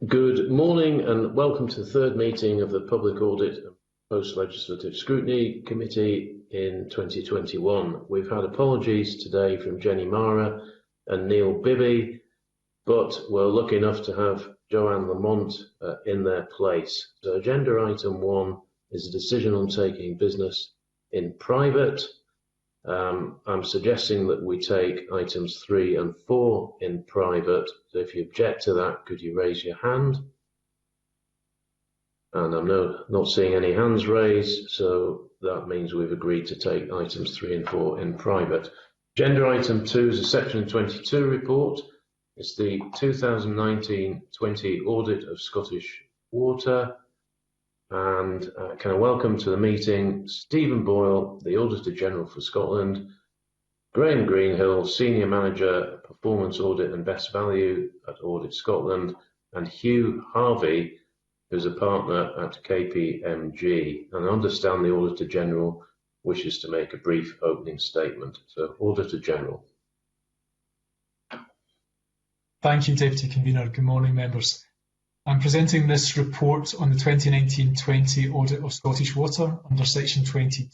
Good morning and welcome to the third meeting of the Public Audit and Post-Legislative Scrutiny Committee in 2021. We've had apologies today from Jenny Mara and Neil Bibby, but we're lucky enough to have Joanne Lamont in their place. So agenda item 1 is a decision on taking business in private. I'm suggesting that we take items 3 and 4 in private. So if you object to that, could you raise your hand? And I'm not seeing any hands raised, so that means we've agreed to take items 3 and 4 in private. Agenda item 2 is a section 22 report. It's the 2019-20 audit of Scottish Water. And can I welcome to the meeting Stephen Boyle, the Auditor General for Scotland, Graham Greenhill, Senior Manager, Performance Audit and Best Value at Audit Scotland, and Hugh Harvey, who's a partner at KPMG. And I understand the Auditor General wishes to make a brief opening statement. So, Auditor General. Thank you, Deputy Convener. Good morning, members. I'm presenting this report on the 2019-20 audit of Scottish Water under Section 20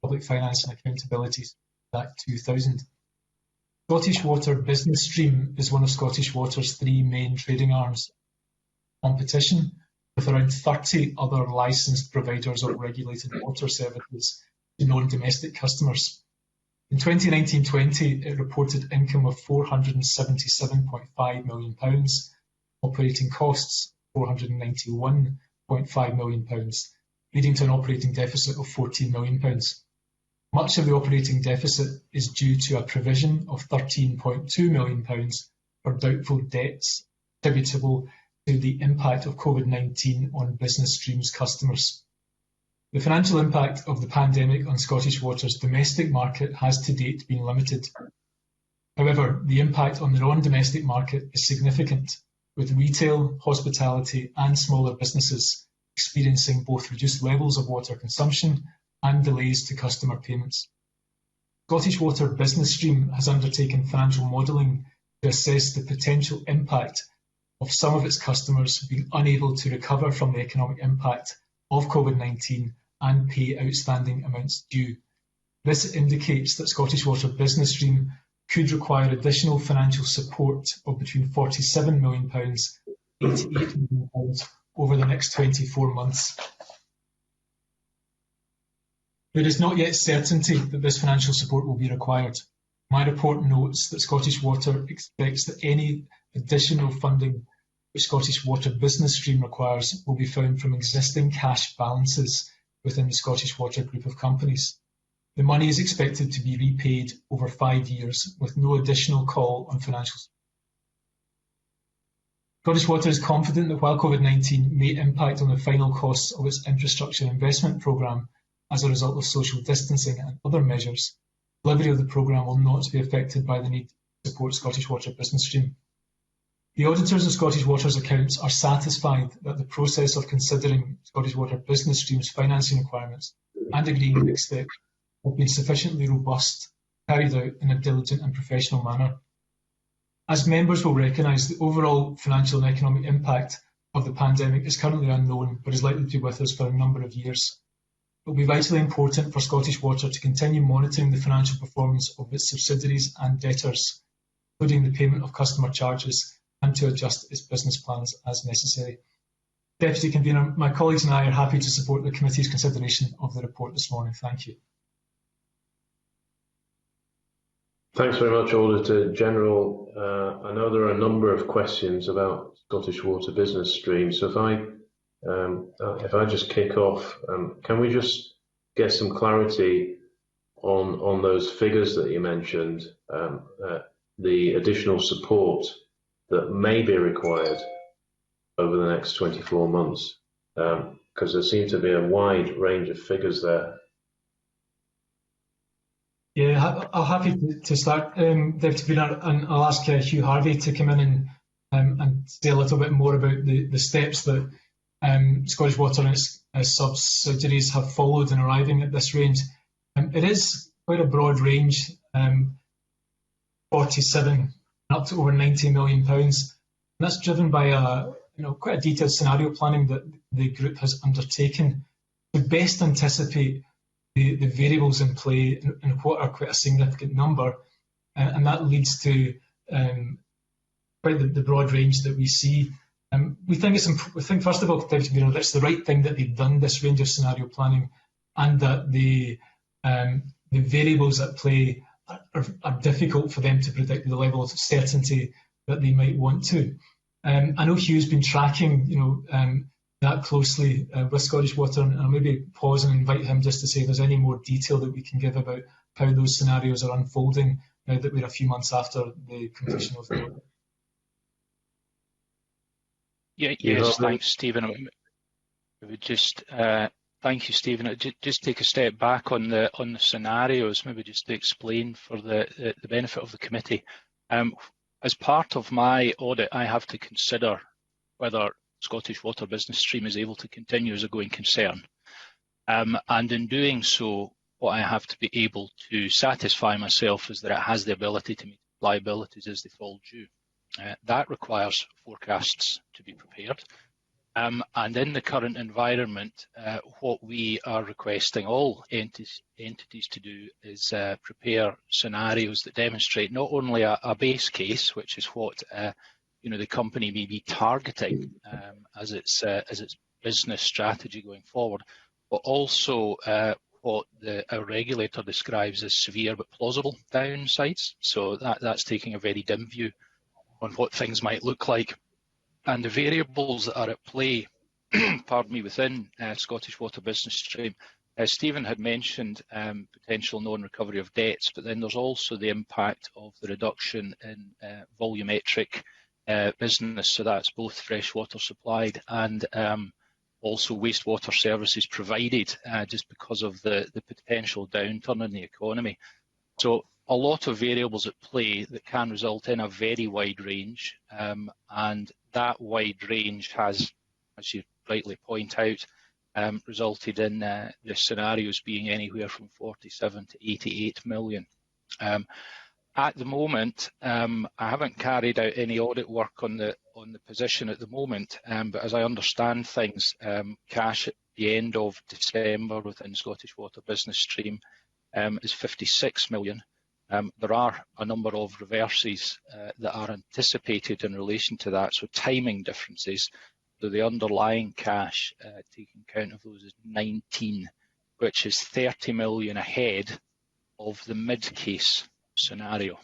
Public Finance and Accountability Act 2000. Scottish Water Business Stream is one of Scottish Water's 3 main trading arms. Competition with around 30 other licensed providers of regulated water services to non-domestic customers. In 2019-20, it reported income of £477.5 million, operating costs £491.5 million, leading to an operating deficit of £14 million. Much of the operating deficit is due to a provision of £13.2 million for doubtful debts attributable to the impact of COVID-19 on Business Stream's customers. The financial impact of the pandemic on Scottish Water's domestic market has to date been limited. However, the impact on the non-domestic market is significant, with retail, hospitality and smaller businesses experiencing both reduced levels of water consumption and delays to customer payments. Scottish Water Business Stream has undertaken financial modelling to assess the potential impact of some of its customers being unable to recover from the economic impact of COVID-19 and pay outstanding amounts due. This indicates that Scottish Water Business Stream could require additional financial support of between £47 million and £88 million over the next 24 months. There is not yet certainty that this financial support will be required. My report notes that Scottish Water expects that any additional funding which Scottish Water Business Stream requires will be found from existing cash balances within the Scottish Water Group of companies. The money is expected to be repaid over 5 years with no additional call on financial support. Scottish Water is confident that while COVID-19 may impact on the final costs of its infrastructure investment programme as a result of social distancing and other measures, delivery of the programme will not be affected by the need to support Scottish Water Business Stream. The auditors of Scottish Water's accounts are satisfied that the process of considering Scottish Water Business Stream's financing requirements and agreeing next steps have been sufficiently robust, carried out in a diligent and professional manner. As members will recognise, the overall financial and economic impact of the pandemic is currently unknown, but is likely to be with us for a number of years. It will be vitally important for Scottish Water to continue monitoring the financial performance of its subsidiaries and debtors, including the payment of customer charges, and to adjust its business plans as necessary. Deputy Convener, my colleagues and I are happy to support the committee's consideration of the report this morning. Thank you. Thanks very much, Auditor General. I know there are a number of questions about Scottish Water Business Stream, so if I just kick off, can we just get some clarity on those figures that you mentioned, the additional support that may be required over the next 24 months, because there seems to be a wide range of figures there. Yeah, I'm happy to start, Deputy Convener, and I'll ask Hugh Harvey to come in and say a little bit more about the steps that Scottish Water and its subsidiaries have followed in arriving at this range. It is quite a broad range, 47 up to over £90 million. And that's driven by quite a detailed scenario planning that the group has undertaken to best anticipate the variables in play and what are quite a significant number, and that leads to quite the broad range that we see. We think first of all, Deputy Convener, that's the right thing that they've done this range of scenario planning, and that the variables at play are difficult for them to predict with the level of certainty that they might want to. I know Hugh's been tracking, that closely with Scottish Water, and I'll maybe pause and invite him just to say if there's any more detail that we can give about how those scenarios are unfolding now that we're a few months after the completion of the audit. Yes, thanks, Stephen. I would just thank you, Stephen. I'd just take a step back on the scenarios, maybe just to explain for the benefit of the committee. As part of my audit, I have to consider whether Scottish Water Business Stream is able to continue as a going concern. And in doing so, what I have to be able to satisfy myself is that it has the ability to meet liabilities as they fall due. That requires forecasts to be prepared. And in the current environment, what we are requesting all entities to do is prepare scenarios that demonstrate not only a base case, which is what the company may be targeting as its business strategy going forward, but also what our regulator describes as severe but plausible downsides. So that's taking a very dim view on what things might look like. And the variables that are at play, pardon me, within Scottish Water Business Stream, Stephen had mentioned potential non-recovery of debts, but then there's also the impact of the reduction in volumetric business, so that's both freshwater supplied and also wastewater services provided, just because of the potential downturn in the economy. So a lot of variables at play that can result in a very wide range, and that wide range has, as you rightly point out, resulted in the scenarios being anywhere from 47 to 88 million. At the moment, I haven't carried out any audit work on the position at the moment, but as I understand things, cash at the end of December within Scottish Water Business Stream is 56 million. There are a number of reverses that are anticipated in relation to that, so timing differences. So the underlying cash, taking account of those, is 19, which is 30 million ahead of the mid-case scenario.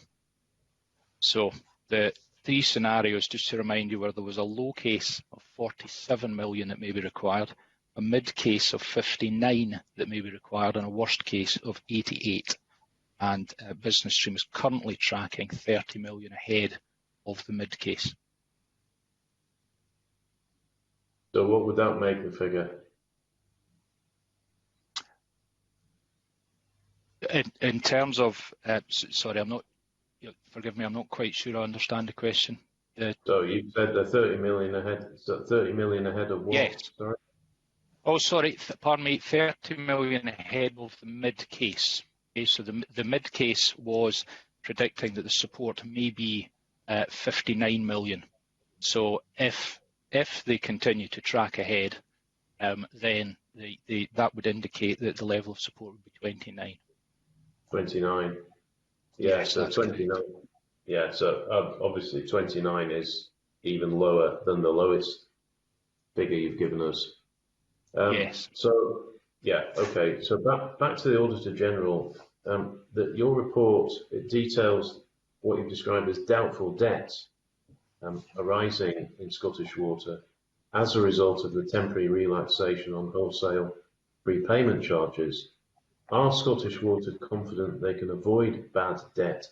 So the three scenarios, just to remind you, where there was a low case of 47 million that may be required, a mid-case of 59 that may be required, and a worst case of 88. And Business Stream is currently tracking 30 million ahead of the mid-case. So what would that make the figure? In terms of, sorry, forgive me, I'm not quite sure I understand the question. So you said the 30 million ahead, so 30 million ahead of what? Yes. Sorry? Oh, sorry, pardon me, 30 million ahead of the mid-case. Okay, so the mid-case was predicting that the support may be 59 million. So if they continue to track ahead, then that would indicate that the level of support would be 29. 29. Yeah, Yes, so 29. Correct. Yeah, so obviously 29 is even lower than the lowest figure you've given us. Yes. So, yeah, okay. So back to the Auditor General. Your report, it details what you've described as doubtful debts arising in Scottish Water as a result of the temporary relaxation on wholesale prepayment charges. Are Scottish Water confident they can avoid bad debt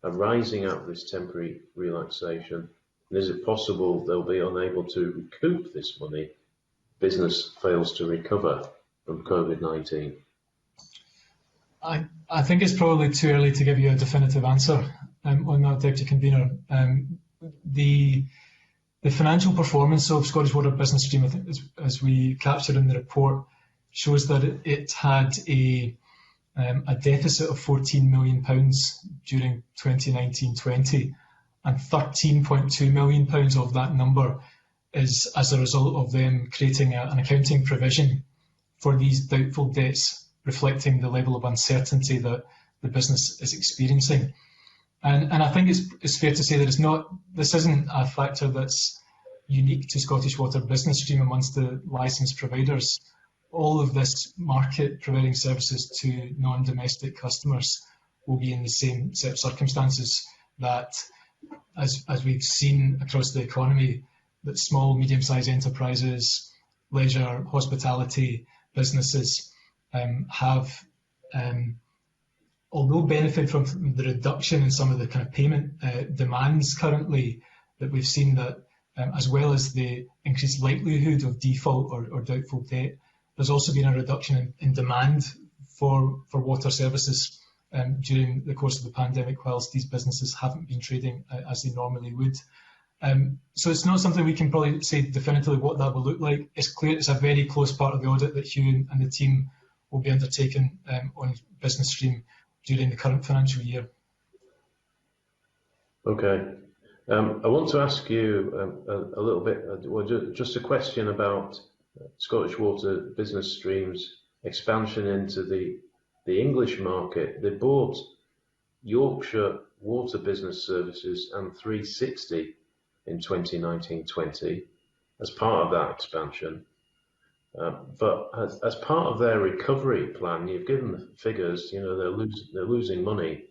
arising out of this temporary relaxation? And is it possible they'll be unable to recoup this money if business fails to recover from COVID-19? I think it's probably too early to give you a definitive answer on that, Deputy Convener. The financial performance of Scottish Water Business Stream, I think, as we captured in the report, shows that it had a deficit of £14 million during 2019-20, and £13.2 million of that number is as a result of them creating an accounting provision for these doubtful debts, reflecting the level of uncertainty that the business is experiencing. And I think it's fair to say that this isn't a factor that's unique to Scottish Water Business Stream amongst the licensed providers. All of this market providing services to non-domestic customers will be in the same set of circumstances, that as we've seen across the economy, that small, medium-sized enterprises, leisure, hospitality businesses have, although benefit from the reduction in some of the kind of payment demands currently that we've seen, that as well as the increased likelihood of default or doubtful debt, there's also been a reduction in demand for water services during the course of the pandemic, whilst these businesses haven't been trading as they normally would. So it's not something we can probably say definitively what that will look like. It's clear it's a very close part of the audit that Hugh and the team will be undertaking on Business Stream during the current financial year. Okay. I want to ask you a little bit, just a question about Scottish Water Business Stream's expansion into the English market. They bought Yorkshire Water Business Services and 360 in 2019-20 as part of that expansion. But as part of their recovery plan, you've given the figures, they're losing money.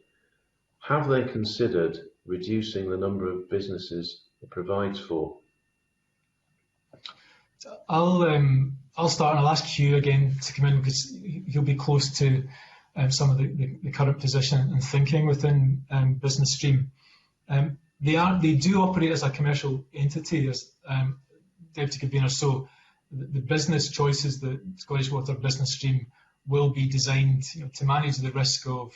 Have they considered reducing the number of businesses it provides for? I'll start, and I'll ask Hugh again to come in, because he'll be close to some of the current position and thinking within Business Stream. They do operate as a commercial entity, as Deputy Convener. So the business choices that Scottish Water Business Stream will be designed to manage the risk of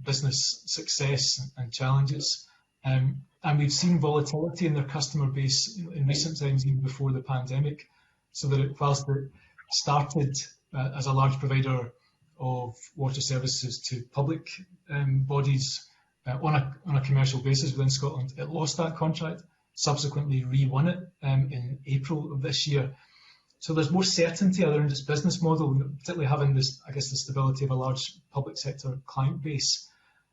business success and challenges. And we've seen volatility in their customer base in recent times, even before the pandemic, so that whilst it started as a large provider of water services to public bodies on a commercial basis within Scotland, it lost that contract, subsequently re-won it in April of this year. So there's more certainty around its business model, particularly having this, the stability of a large public sector client base.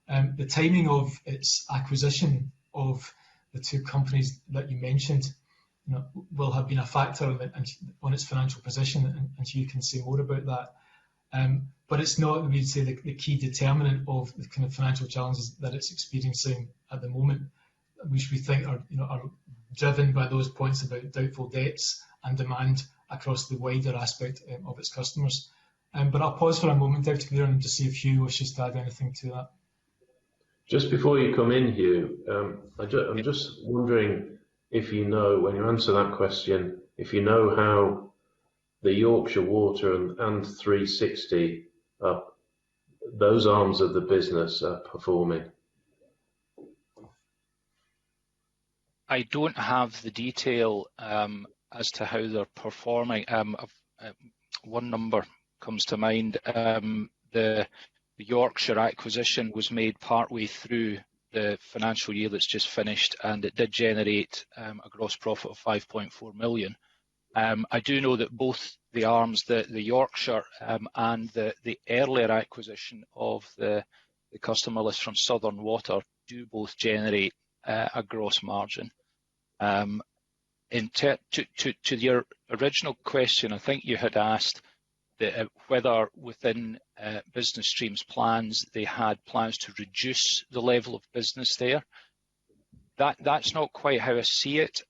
The timing of its acquisition of the two companies that you mentioned will have been a factor on its financial position, and you can say more about that. But it's not, we'd say, the key determinant of the kind of financial challenges that it's experiencing at the moment, which we think are driven by those points about doubtful debts and demand across the wider aspect of its customers. But I'll pause for a moment, Deputy Convener, to see if Hugh wishes to add anything to that. Just before you come in, Hugh, I'm just wondering if you know, when you answer that question, if you know how the Yorkshire Water and 360, those arms of the business are performing. I don't have the detail as to how they're performing. One number comes to mind. The Yorkshire acquisition was made partway through the financial year that's just finished, and it did generate a gross profit of 5.4 million. I do know that both the arms, the Yorkshire and the earlier acquisition of the customer list from Southern Water, do both generate a gross margin. To your original question, I think you had asked whether within Business Stream's plans they had plans to reduce the level of business there. That's not quite how I see it.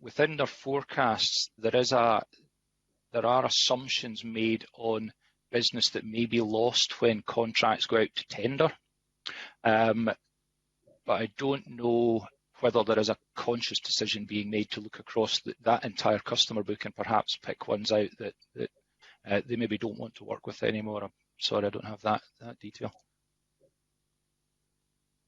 Within their forecasts, there are assumptions made on business that may be lost when contracts go out to tender. But I don't know whether there is a conscious decision being made to look across that entire customer book and perhaps pick ones out that they maybe don't want to work with anymore. I'm sorry, I don't have that detail.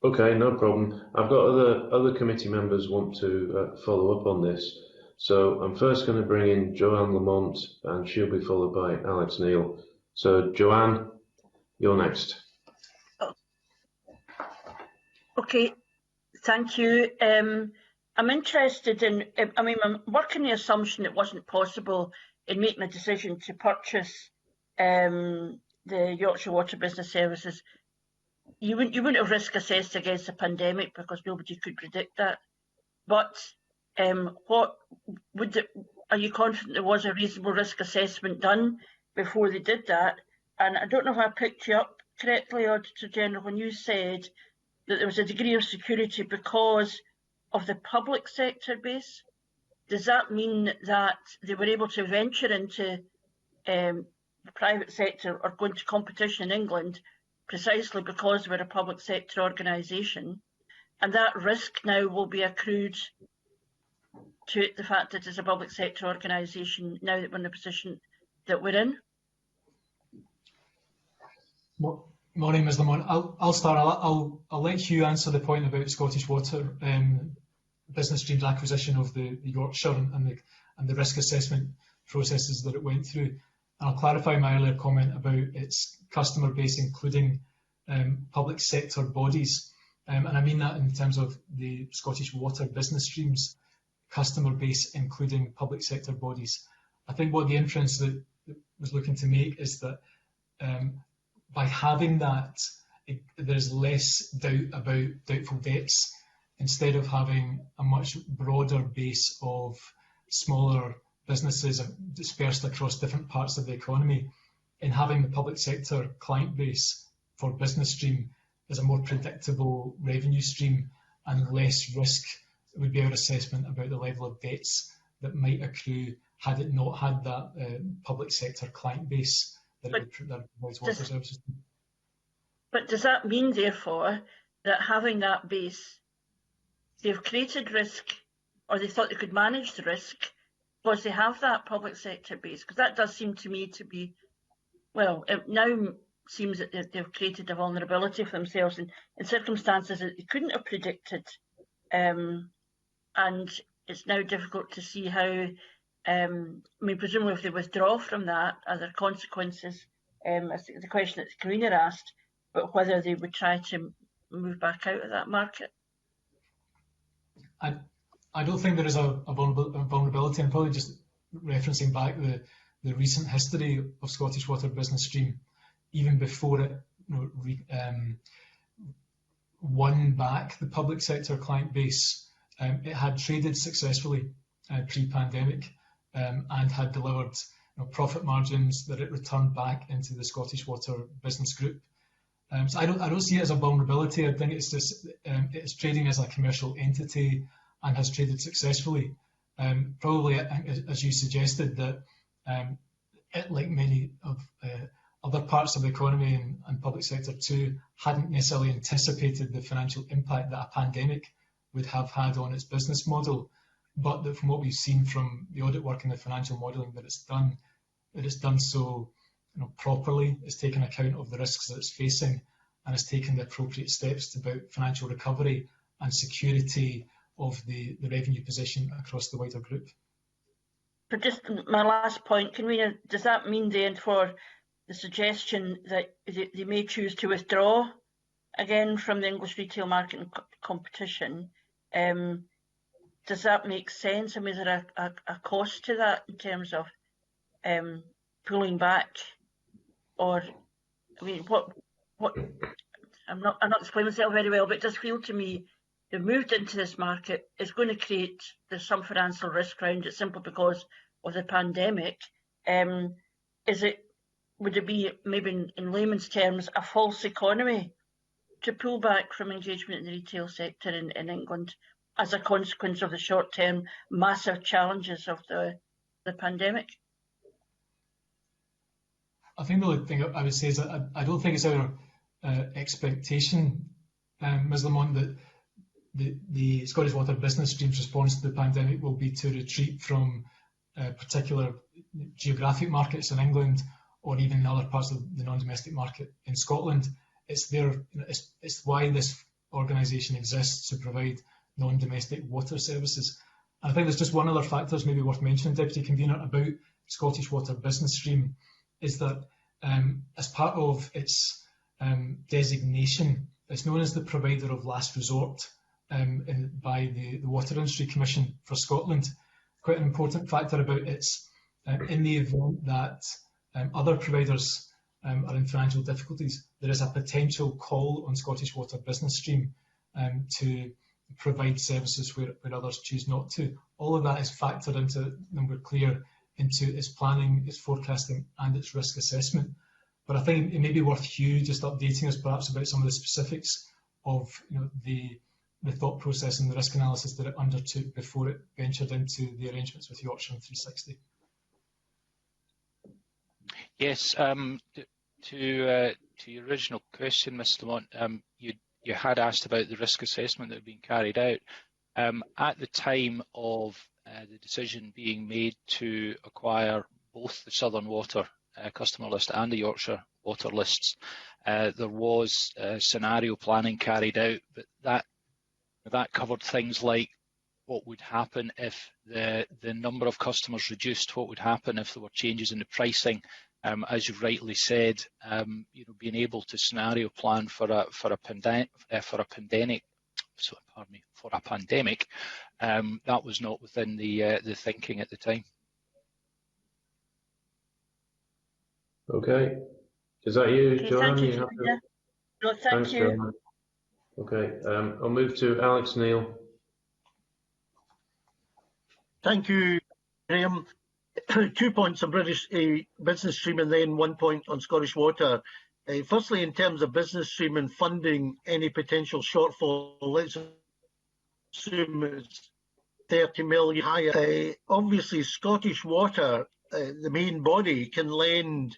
Okay, no problem. I've got other committee members want to follow up on this. So I'm first going to bring in Joanne Lamont, and she'll be followed by Alex Neil. So Joanne, you're next. Okay, thank you. I'm interested in, I'm working the assumption it wasn't possible in making a decision to purchase the Yorkshire Water Business Services. You wouldn't have risk assessed against the pandemic because nobody could predict that. But are you confident there was a reasonable risk assessment done before they did that? And I don't know if I picked you up correctly, Auditor General, when you said that there was a degree of security because of the public sector base. Does that mean that they were able to venture into the private sector or go into competition in England precisely because we're a public sector organisation, and that risk now will be accrued to the fact that it's a public sector organisation now that we're in the position that we're in? Morning, Ms Lamont. I'll start. I'll let Hugh answer the point about Scottish Water Business Stream's acquisition of the Yorkshire and the risk assessment processes that it went through. And I'll clarify my earlier comment about its customer base, including public sector bodies. And I mean that in terms of the Scottish Water Business Stream's customer base, including public sector bodies. I think what the inference that was looking to make is that by having that, there's less doubt about doubtful debts, instead of having a much broader base of smaller businesses dispersed across different parts of the economy. In having the public sector client base for Business Stream is a more predictable revenue stream and less risk, would be our assessment about the level of debts that might accrue had it not had that public sector client base that provides water services. But does that mean, therefore, that having that base, they've created risk, or they thought they could manage the risk because they have that public sector base? Because that does seem to me to be, well, it now seems that they've created a vulnerability for themselves in circumstances that they couldn't have predicted. And it's now difficult to see how, presumably if they withdraw from that, are there consequences? The question that Karina asked, but whether they would try to move back out of that market. I don't think there is a vulnerability. I'm probably just referencing back the recent history of Scottish Water Business Stream, even before it won back the public sector client base. It had traded successfully pre-pandemic and had delivered profit margins that it returned back into the Scottish Water Business Group. So I don't see it as a vulnerability. I think it's just it's trading as a commercial entity and has traded successfully. Probably, as you suggested, that it, like many of other parts of the economy and public sector too, hadn't necessarily anticipated the financial impact that a pandemic would have had on its business model, but that from what we've seen from the audit work and the financial modelling that it's done so properly. It's taken account of the risks that it's facing and has taken the appropriate steps about financial recovery and security of the revenue position across the wider group. But just my last point, does that mean then for the suggestion that they may choose to withdraw again from the English retail market and competition? Does that make sense? I mean, is there a cost to that in terms of pulling back? Or, I mean, what? I'm not explaining myself very well, but it does feel to me they've moved into this market. It's going to there's some financial risk around it simply because of the pandemic. Would it be, maybe in layman's terms, a false economy to pull back from engagement in the retail sector in England as a consequence of the short-term massive challenges of the pandemic? I think the only thing I would say is that I don't think it's our expectation, Ms Lamont, that the Scottish Water Business Stream's response to the pandemic will be to retreat from particular geographic markets in England or even other parts of the non-domestic market in Scotland. It's why this organisation exists, to provide non-domestic water services. And I think there's just one other factor that's maybe worth mentioning, Deputy Convener, about Scottish Water Business Stream, is that as part of its designation, it's known as the provider of last resort by the Water Industry Commission for Scotland. Quite an important factor about it's in the event that other providers are in financial difficulties, there is a potential call on Scottish Water Business Stream to provide services where others choose not to. All of that is factored into, and we're clear, into its planning, its forecasting and its risk assessment. But I think it may be worth Hugh just updating us perhaps about some of the specifics of the thought process and the risk analysis that it undertook before it ventured into the arrangements with Yorkshire and 360. Yes, to your original question, Mr. Lamont, you had asked about the risk assessment that had been carried out. At the time of the decision being made to acquire both the Southern Water customer list and the Yorkshire Water lists, there was scenario planning carried out, but that covered things like what would happen if the number of customers reduced, what would happen if there were changes in the pricing. As you rightly said, being able to scenario plan for a pandemic, that was not within the thinking at the time. Okay, is that you, Okay, Joanne? thank you. No, thank you. Very much. Okay, I'll move to Alex Neil. Thank you, Graham. 2 points on British Business Stream and then 1 point on Scottish Water. Firstly, in terms of Business Stream and funding any potential shortfall, let's assume it's 30 million higher. Obviously, Scottish Water, the main body, can lend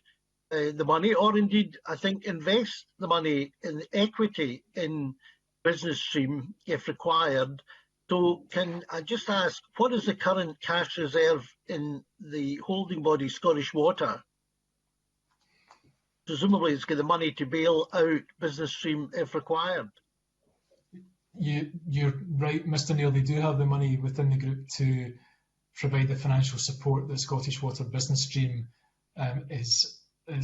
the money, or indeed, I think, invest the money in equity in Business Stream if required. So can I just ask, what is the current cash reserve in the holding body, Scottish Water? Presumably it's got the money to bail out Business Stream if required. You're right, Mr. Neil, they do have the money within the group to provide the financial support that Scottish Water Business Stream is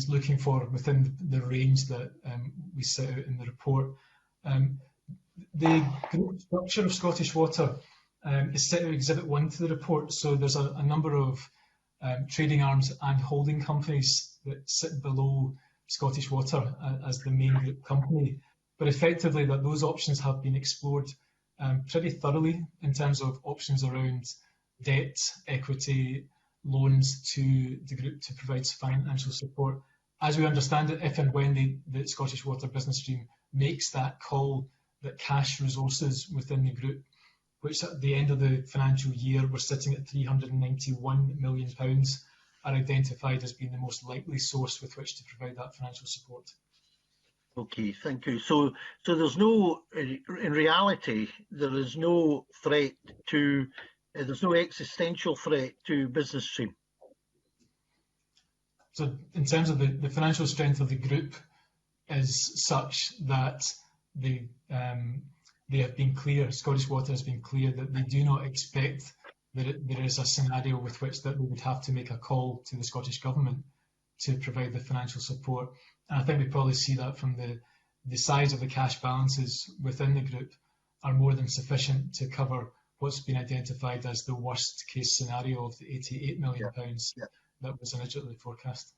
looking for within the range that we set out in the report. The group structure of Scottish Water is set out Exhibit 1 to the report, so there's a number of trading arms and holding companies that sit below Scottish Water as the main group company. But effectively, that those options have been explored pretty thoroughly in terms of options around debt, equity, loans to the group to provide financial support. As we understand it, if and when the Scottish Water Business Stream makes that call, that cash resources within the group, which at the end of the financial year were sitting at £391 million, are identified as being the most likely source with which to provide that financial support. Okay, thank you. So there's no, in reality, there is no threat to, there's no existential threat to Business Stream. So in terms of the financial strength of the group is such that they have been clear, Scottish Water has been clear that they do not expect that there is a scenario with which that they would have to make a call to the Scottish Government to provide the financial support. And I think we probably see that from the size of the cash balances within the group are more than sufficient to cover what's been identified as the worst case scenario of the £88 million that was originally forecast.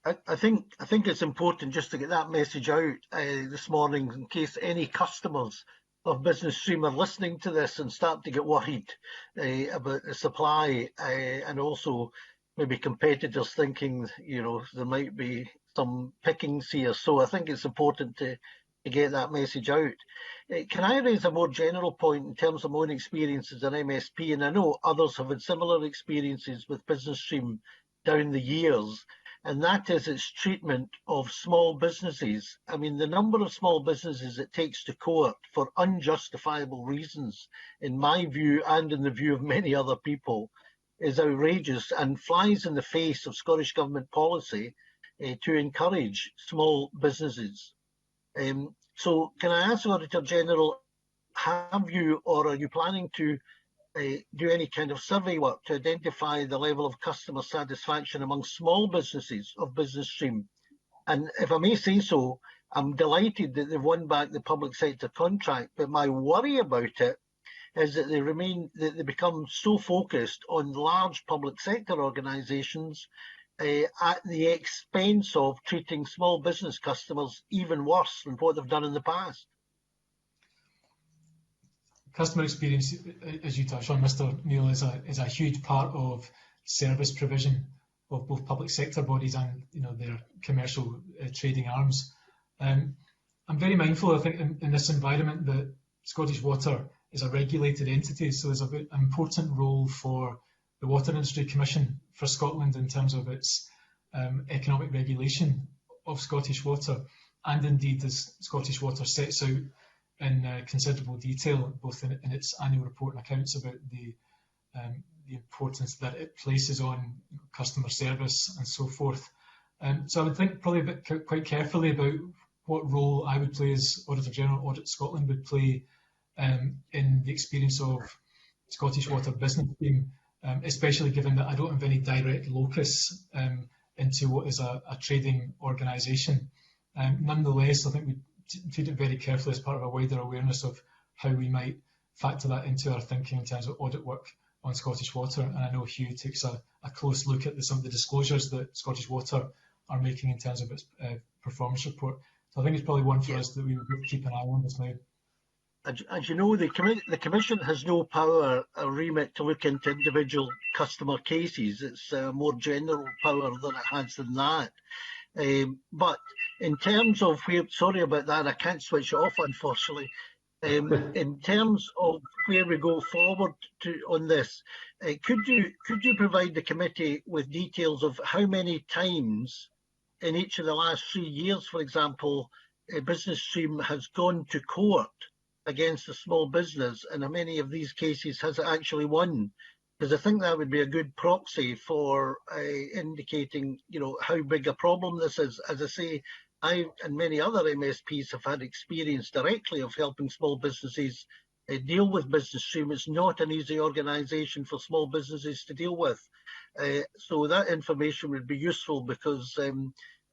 I think it's important just to get that message out this morning in case any customers of Business Stream are listening to this and start to get worried about the supply and also maybe competitors thinking, there might be some pickings here. So I think it's important to get that message out. Can I raise a more general point in terms of my own experiences in MSP? And I know others have had similar experiences with Business Stream down the years, and that is its treatment of small businesses. I mean, the number of small businesses it takes to court for unjustifiable reasons, in my view and in the view of many other people, is outrageous and flies in the face of Scottish Government policy to encourage small businesses. So can I ask Auditor General, have you or are you planning to do any kind of survey work to identify the level of customer satisfaction among small businesses of Business Stream? And if I may say so, I'm delighted that they've won back the public sector contract, but my worry about it is that they become so focused on large public sector organisations at the expense of treating small business customers even worse than what they've done in the past. Customer experience, as you touched on, Mr. Neil, is a huge part of service provision of both public sector bodies and their commercial trading arms. I'm very mindful, I think, in this environment that Scottish Water is a regulated entity, so there's an important role for the Water Industry Commission for Scotland in terms of its economic regulation of Scottish Water, and indeed as Scottish Water sets out in considerable detail, both in its annual report and accounts, about the importance that it places on customer service and so forth. So I would think probably quite carefully about what role I would play as Auditor General, Audit Scotland would play in the experience of Scottish Water business team, especially given that I don't have any direct locus into what is a trading organisation. Nonetheless, I think we treat it very carefully as part of a wider awareness of how we might factor that into our thinking in terms of audit work on Scottish Water. And I know Hugh takes a close look at some of the disclosures that Scottish Water are making in terms of its performance report. So I think it's probably one for us that we would keep an eye on just now. As you know, the Commission has no power or remit to look into individual customer cases. It's a more general power than it has than that. But in terms of sorry about that, I can't switch it off, unfortunately. In terms of where we go forward on this, could you provide the committee with details of how many times in each of the last 3 years, for example, a business stream has gone to court against a small business, and how many of these cases has it actually won? Because I think that would be a good proxy for indicating, how big a problem this is. As I say, I and many other MSPs have had experience directly of helping small businesses deal with business stream. It's not an easy organisation for small businesses to deal with. So that information would be useful, because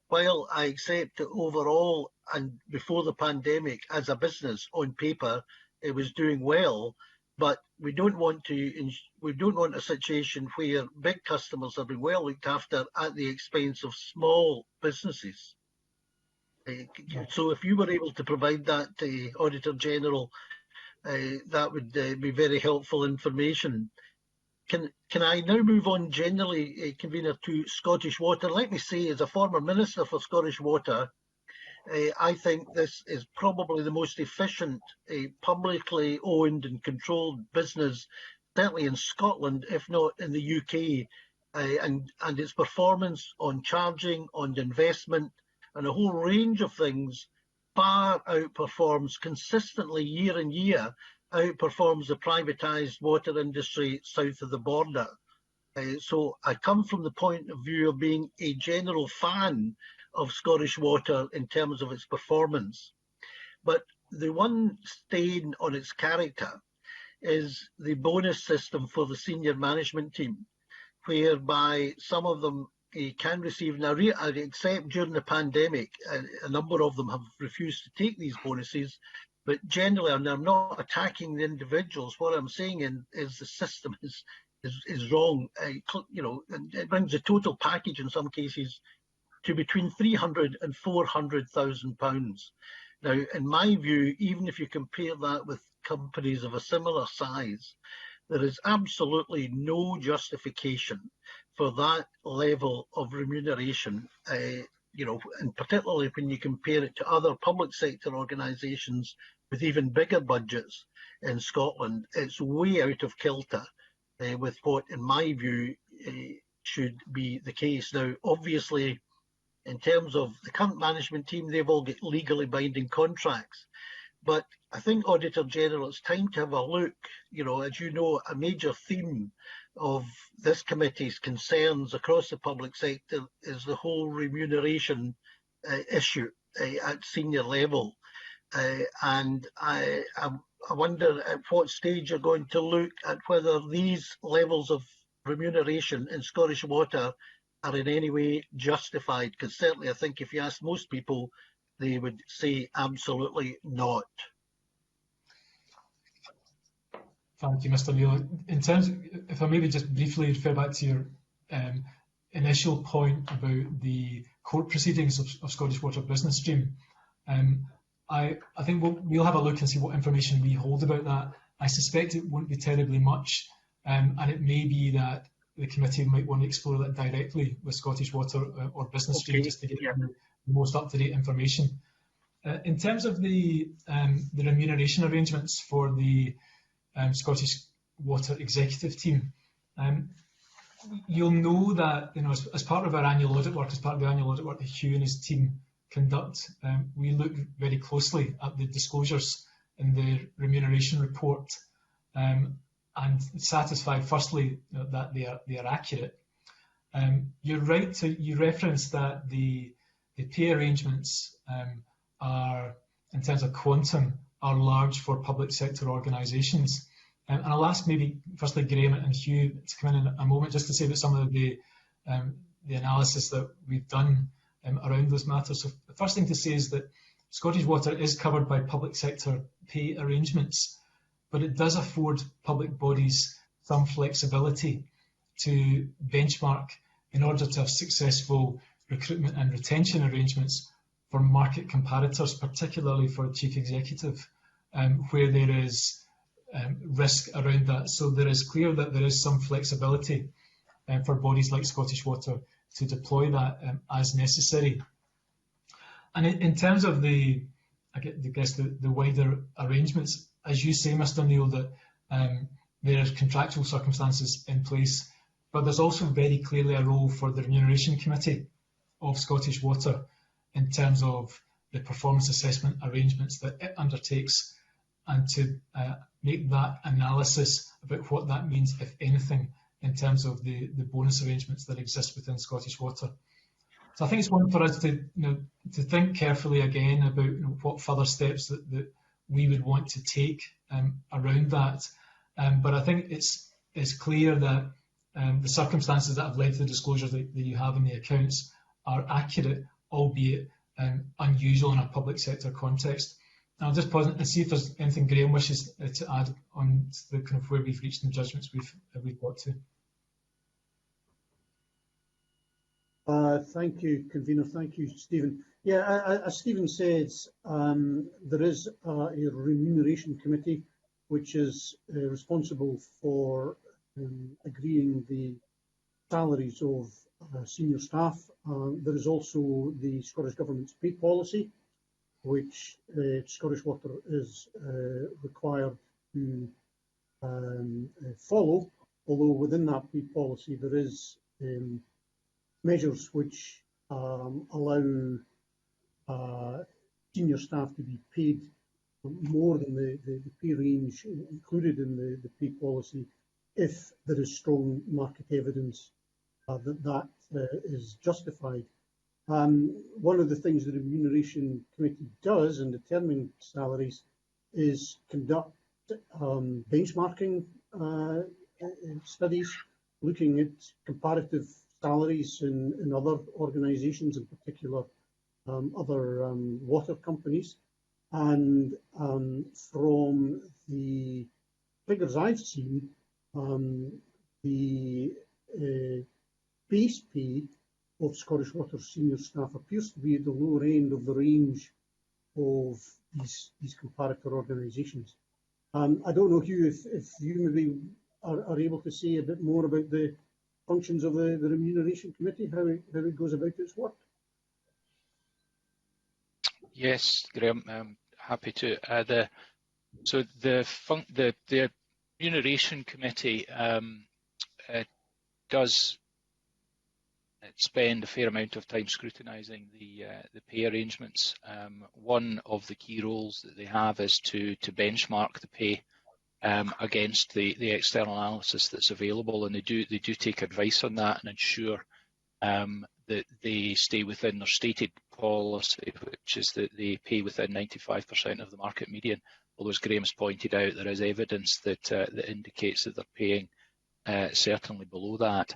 while I accept that overall and before the pandemic as a business on paper it was doing well, but we don't want a situation where big customers are being well looked after at the expense of small businesses. So if you were able to provide that, Auditor General, that would be very helpful information. Can I now move on generally, Convener, to Scottish Water? Let me say, as a former Minister for Scottish Water, I think this is probably the most efficient publicly owned and controlled business, certainly in Scotland, if not in the UK, and its performance on charging, on investment, and a whole range of things far outperforms consistently year in year, outperforms the privatised water industry south of the border. So I come from the point of view of being a general fan of Scottish Water in terms of its performance. But the one stain on its character is the bonus system for the senior management team, whereby some of them can receive, now except during the pandemic, a number of them have refused to take these bonuses, but generally, and I'm not attacking the individuals, what I'm saying is the system is wrong. And it brings the total package in some cases to between £300,000 and £400,000. Now, in my view, even if you compare that with companies of a similar size, there is absolutely no justification for that level of remuneration, and particularly when you compare it to other public sector organisations with even bigger budgets in Scotland. It's way out of kilter with what, in my view, should be the case. Now, obviously, in terms of the current management team, they've all got legally binding contracts. But I think, Auditor General, it's time to have a look. As you know, a major theme of this committee's concerns across the public sector is the whole remuneration issue at senior level. And I wonder at what stage you're going to look at whether these levels of remuneration in Scottish Water are in any way justified. Because certainly I think if you ask most people, they would say absolutely not. Thank you, Mr. Neal. In terms, if I maybe just briefly refer back to your initial point about the court proceedings of Scottish Water Business Stream, I think we'll have a look and see what information we hold about that. I suspect it won't be terribly much, and it may be that the committee might want to explore that directly with Scottish Water or Business Stream, just to get the most up-to-date information. In terms of the remuneration arrangements for the Scottish Water executive team, you'll know that, you know, as part of our annual audit work, that Hugh and his team conduct, we look very closely at the disclosures in the remuneration report, and satisfied firstly that they are accurate. You're right you referenced that the pay arrangements are, in terms of quantum, are large for public sector organisations. And I'll ask maybe firstly Graham and Hugh to come in a moment just to say about some of the analysis that we've done around those matters. So the first thing to say is that Scottish Water is covered by public sector pay arrangements, but it does afford public bodies some flexibility to benchmark in order to have successful recruitment and retention arrangements for market comparators, particularly for a chief executive, where there is risk around that. So there is clear that there is some flexibility for bodies like Scottish Water to deploy that as necessary. And in terms of the wider arrangements, as you say, Mr. Neal, that there are contractual circumstances in place, but there's also very clearly a role for the Remuneration Committee of Scottish Water in terms of the performance assessment arrangements that it undertakes, and to make that analysis about what that means, if anything, in terms of the bonus arrangements that exist within Scottish Water. So I think it's one for us to think carefully again about what further steps that we would want to take around that. But I think it's clear that the circumstances that have led to the disclosures that you have in the accounts are accurate, albeit unusual in a public sector context. And I'll just pause and see if there's anything Graham wishes to add on to the kind of where we've reached and judgments we've got to. Thank you, Convener. Thank you, Stephen. Yeah, as Stephen said, there is a remuneration committee which is responsible for agreeing the salaries of senior staff. There is also the Scottish Government's pay policy, which Scottish Water is required to follow, although within that pay policy there is measures which allow senior staff to be paid more than the pay range included in the pay policy if there is strong market evidence that is justified. One of the things the Remuneration Committee does in determining salaries is conduct benchmarking studies, looking at comparative salaries in other organisations, in particular other water companies. And from the figures I've seen, the base pay of Scottish Water senior staff appears to be at the lower end of the range of these comparator organisations. I don't know, Hugh, if you maybe are able to say a bit more about the functions of the Remuneration Committee, how it goes about its work. Yes, Graham, I'm happy to. The Remuneration Committee does spend a fair amount of time scrutinising the pay arrangements. One of the key roles that they have is to benchmark the pay against the external analysis that's available, and they do take advice on that and ensure that they stay within their stated policy, which is that they pay within 95% of the market median. Although, as Graham's pointed out, there is evidence that indicates that they're paying certainly below that.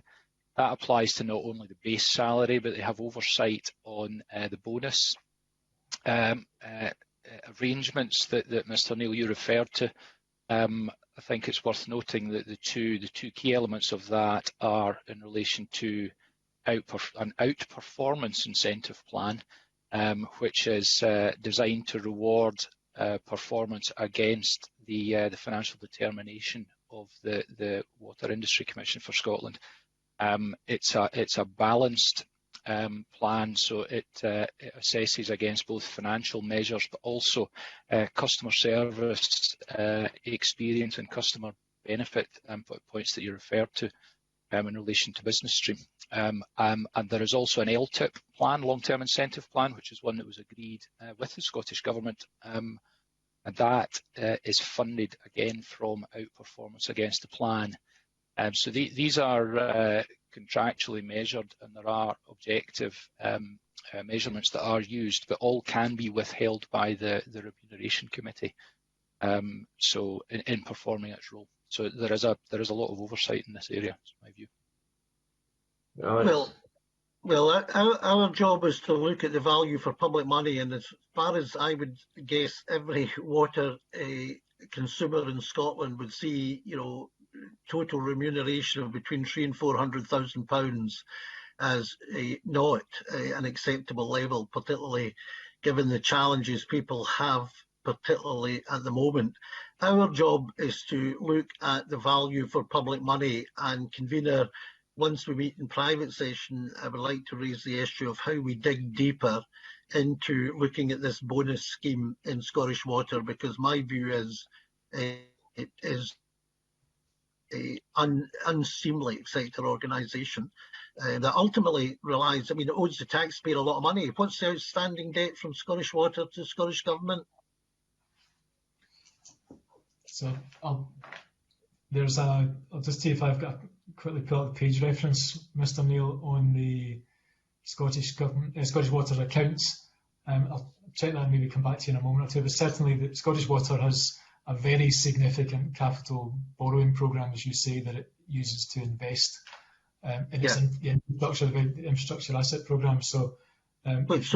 That applies to not only the base salary, but they have oversight on the bonus arrangements that Mr. Neil, you referred to, I think it's worth noting that the two key elements of that are in relation to an outperformance incentive plan, which is designed to reward performance against the financial determination of the Water Industry Commission for Scotland. It's a balanced plan, so it assesses against both financial measures but also customer service experience and customer benefit points that you referred to in relation to business stream. And there is also an LTIP plan, long-term incentive plan, which is one that was agreed with the Scottish Government, and that is funded again from outperformance against the plan. So these are contractually measured, and there are objective measurements that are used, but all can be withheld by the Remuneration Committee. So in performing its role, so there is a lot of oversight in this area. That's my view. Alex? Well, our job is to look at the value for public money, and as far as I would guess, every water consumer in Scotland would see, total remuneration of between £300,000 and £400,000 as not an acceptable level, particularly given the challenges people have, particularly at the moment. Our job is to look at the value for public money, and convener, once we meet in private session, I would like to raise the issue of how we dig deeper into looking at this bonus scheme in Scottish Water, because my view is it is a unseemly sector organisation that ultimately relies, it owes the taxpayer a lot of money. What's the outstanding debt from Scottish Water to Scottish Government? So I'll just see if I've got quickly pull up the page reference, Mr. Neil, on the Scottish Water accounts. I'll check that and maybe come back to you in a moment or two, but certainly the Scottish Water has a very significant capital borrowing programme, as you say, that it uses to invest in its infrastructure asset programme. So, which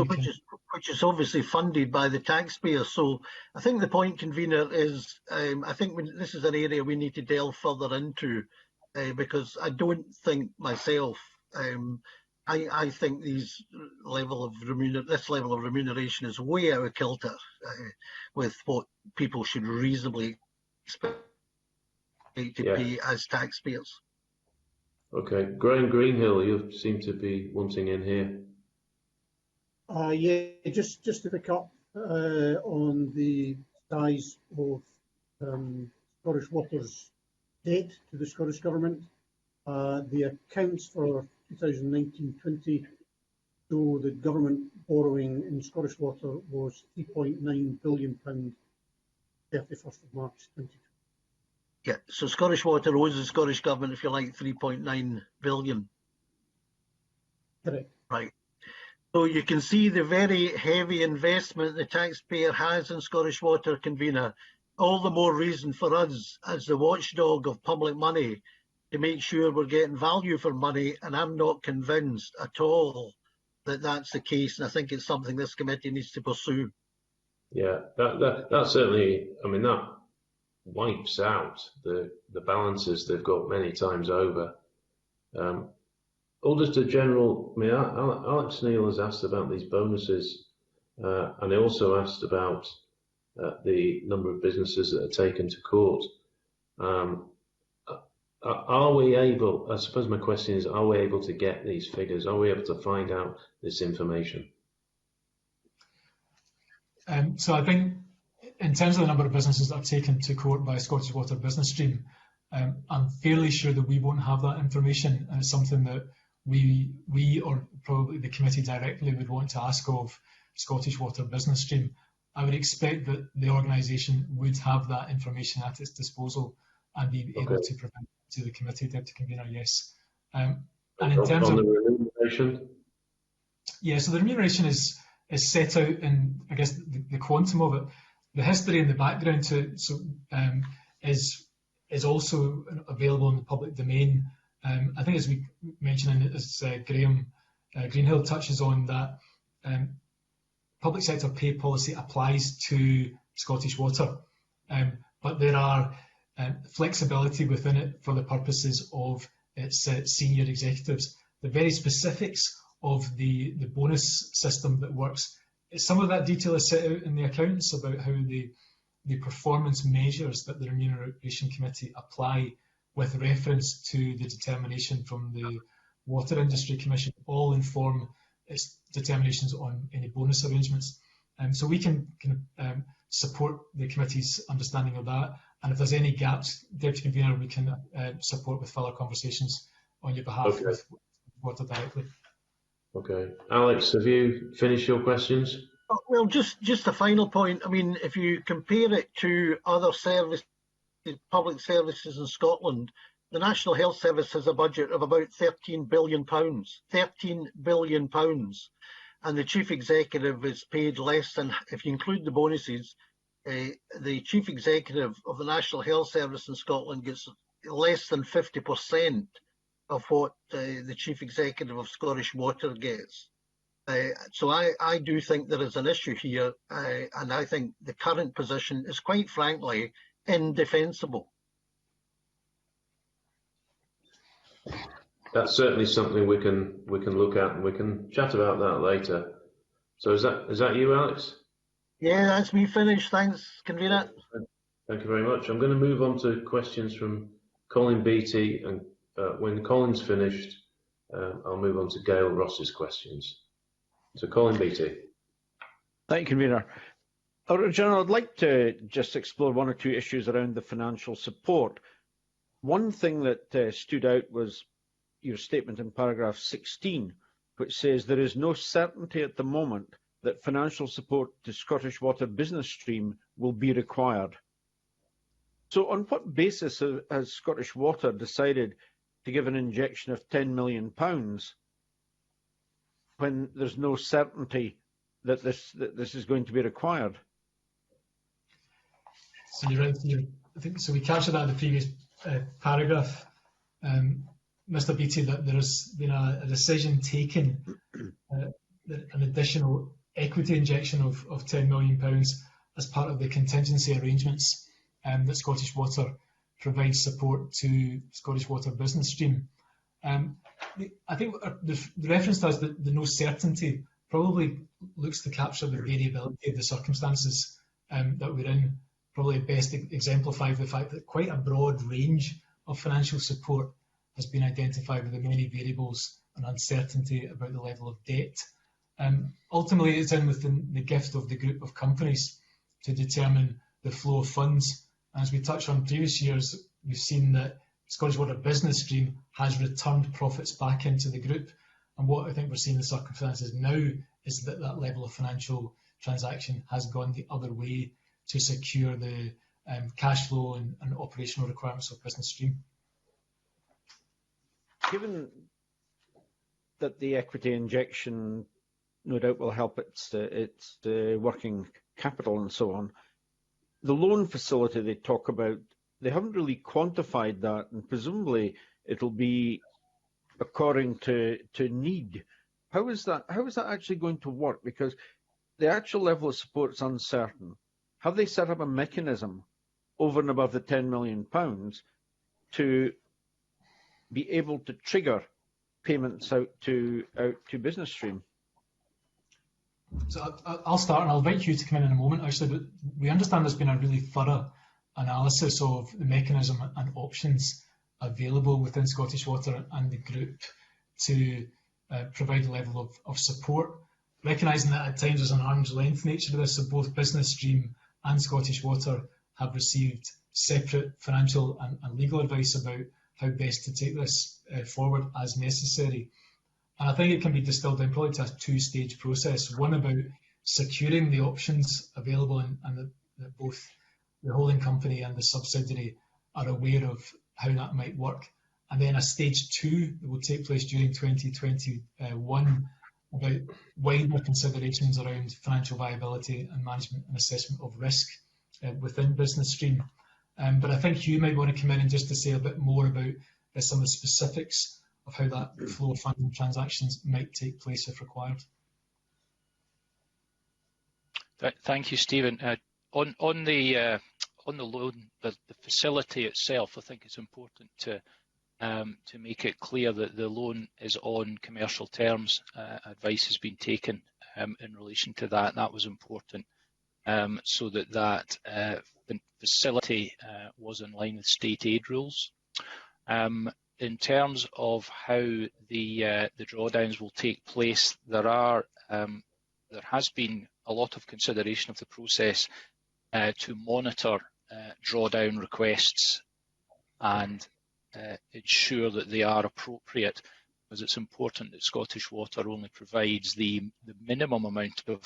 is obviously funded by the taxpayer. So I think the point, convener, is I think this is an area we need to delve further into, because I don't think myself, I think this level of remuneration is way out of kilter with what people should reasonably expect to pay as taxpayers. Okay, Graham Greenhill, you seem to be wanting in here. Just to pick up on the size of Scottish Water's debt to the Scottish Government. The accounts for 2019-20 show the government borrowing in Scottish Water was £3.9 billion, 31st of March 2020. Yeah, so Scottish Water owes the Scottish Government, if you like, £3.9 billion. Correct. Right. So you can see the very heavy investment the taxpayer has in Scottish Water, convener. All the more reason for us, as the watchdog of public money, to make sure we're getting value for money, and I'm not convinced at all that that's the case, and I think it's something this committee needs to pursue. Yeah, that certainly, that wipes out the balances they've got many times over. Auditor General, Alex Neil has asked about these bonuses, and he also asked about the number of businesses that are taken to court. Are we able, I suppose my question is, are we able to get these figures? Are we able to find out this information? So I think in terms of the number of businesses that are taken to court by Scottish Water Business Stream, I'm fairly sure that we won't have that information, and it's something that we or probably the committee directly would want to ask of Scottish Water Business Stream. I would expect that the organisation would have that information at its disposal and be able to provide it to the committee, Deputy Convener, yes. And in terms of the remuneration? Yeah, so the remuneration is set out in, I guess, the quantum of it. The history and the background to it is also available in the public domain. I think, as we mentioned, as Graham Greenhill touches on, that public sector pay policy applies to Scottish Water, but there are flexibility within it for the purposes of its senior executives. The very specifics of the bonus system that works, some of that detail is set out in the accounts about how the performance measures that the Remuneration Committee apply with reference to the determination from the Water Industry Commission all inform its determinations on any bonus arrangements. So we can support the committee's understanding of that, and if there's any gaps, Deputy Convener, we can support with further conversations on your behalf with Water directly. Okay. Alex, have you finished your questions? Well, just a final point. I mean, if you compare it to other services, public services in Scotland, the National Health Service has a budget of about £13 billion. £13 billion. And the Chief Executive is paid less than, if you include the bonuses, the Chief Executive of the National Health Service in Scotland gets less than 50% of what the Chief Executive of Scottish Water gets. So I do think there is an issue here, and I think the current position is, quite frankly, indefensible. That's certainly something we can look at, and we can chat about that later. So is that you, Alex? Yeah, that's me finished. Thanks, Convener. Thank you very much. I'm going to move on to questions from Colin Beattie, and when Colin's finished, I'll move on to Gail Ross's questions. So Colin Beattie. Thank you, Convener. General, I'd like to just explore one or two issues around the financial support. One thing that stood out was your statement in paragraph 16, which says there is no certainty at the moment that financial support to Scottish Water business stream will be required. So on what basis has Scottish Water decided to give an injection of £10 million when there's no certainty that this is going to be required? So you're right. I think so. We captured that in the previous paragraph, Mr. Beattie, that there has been a decision taken, an additional equity injection of £10 million as part of the contingency arrangements that Scottish Water provides support to Scottish Water business stream. I think the reference to the no certainty probably looks to capture the variability of the circumstances that we're in, probably best exemplify the fact that quite a broad range of financial support has been identified with the many variables and uncertainty about the level of debt. Ultimately, it's in within the gift of the group of companies to determine the flow of funds. As we touched on previous years, we've seen that Scottish Water business stream has returned profits back into the group. And what I think we're seeing in the circumstances now is that that level of financial transaction has gone the other way to secure the cash flow and operational requirements of business stream. Given that the equity injection no doubt will help its working capital and so on, the loan facility they talk about, they haven't really quantified that, and presumably it'll be according to need. How is that actually going to work? Because the actual level of support is uncertain. Have they set up a mechanism over and above the £10 million to be able to trigger payments out to business stream? So I'll start, and I'll invite you to come in a moment, actually, but we understand there's been a really thorough analysis of the mechanism and options available within Scottish Water and the group to provide a level of support, recognising that at times there's an arm's length nature to this, so both business stream and Scottish Water have received separate financial and legal advice about how best to take this forward as necessary. And I think it can be distilled down probably to a two-stage process, one about securing the options available and that both the holding company and the subsidiary are aware of how that might work. And then a stage two that will take place during 2021 about wider considerations around financial viability and management and assessment of risk within business stream. But I think you might want to come in and just to say a bit more about some of the specifics of how that flow of funding transactions might take place if required. Thank you, Stephen. On the loan, the facility itself, I think it's important to make it clear that the loan is on commercial terms. Advice has been taken in relation to that. That was important, so that facility was in line with state aid rules. In terms of how the drawdowns will take place, there has been a lot of consideration of the process to monitor drawdown requests and ensure that they are appropriate, because it's important that Scottish Water only provides the minimum amount of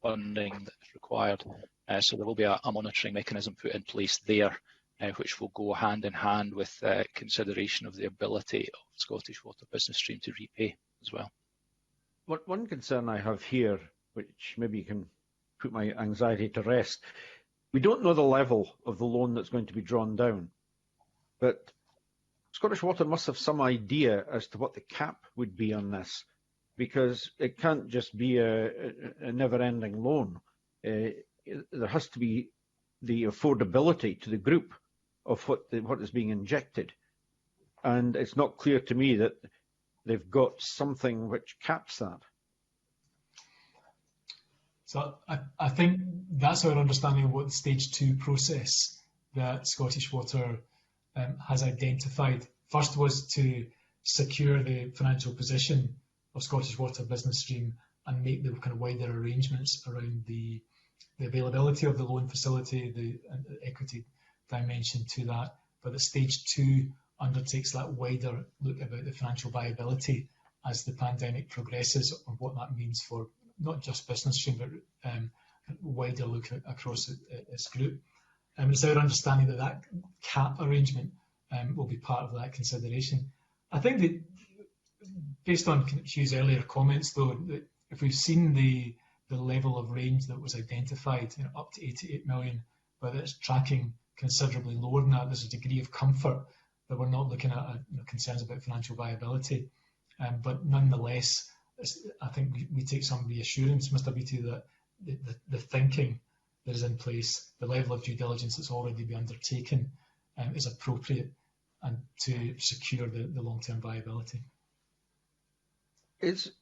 funding that is required. So there will be a monitoring mechanism put in place there, which will go hand in hand with consideration of the ability of Scottish Water Business Stream to repay as well. One concern I have here, which maybe you can put my anxiety to rest, we don't know the level of the loan that's going to be drawn down, but Scottish Water must have some idea as to what the cap would be on this, because it can't just be a never-ending loan. There has to be the affordability to the group of what is being injected, and it's not clear to me that they've got something which caps that. So I think that's our understanding of what the stage 2 process that Scottish Water has identified. First was to secure the financial position of Scottish Water Business Stream and make the kind of wider arrangements around the availability of the loan facility, the equity dimension to that. But the stage 2 undertakes that wider look about the financial viability as the pandemic progresses, and what that means for not just Business Stream, but wider look across its group. It's our understanding that that cap arrangement will be part of that consideration. I think that, based on Hugh's earlier comments, though, that if we've seen the level of range that was identified, up to 88 million, but it's tracking considerably lower than that, there's a degree of comfort that we're not looking at concerns about financial viability. But nonetheless, I think we take some reassurance, Mr. Beattie, that the thinking that is in place, the level of due diligence that's already been undertaken is appropriate and to secure the long-term viability. Is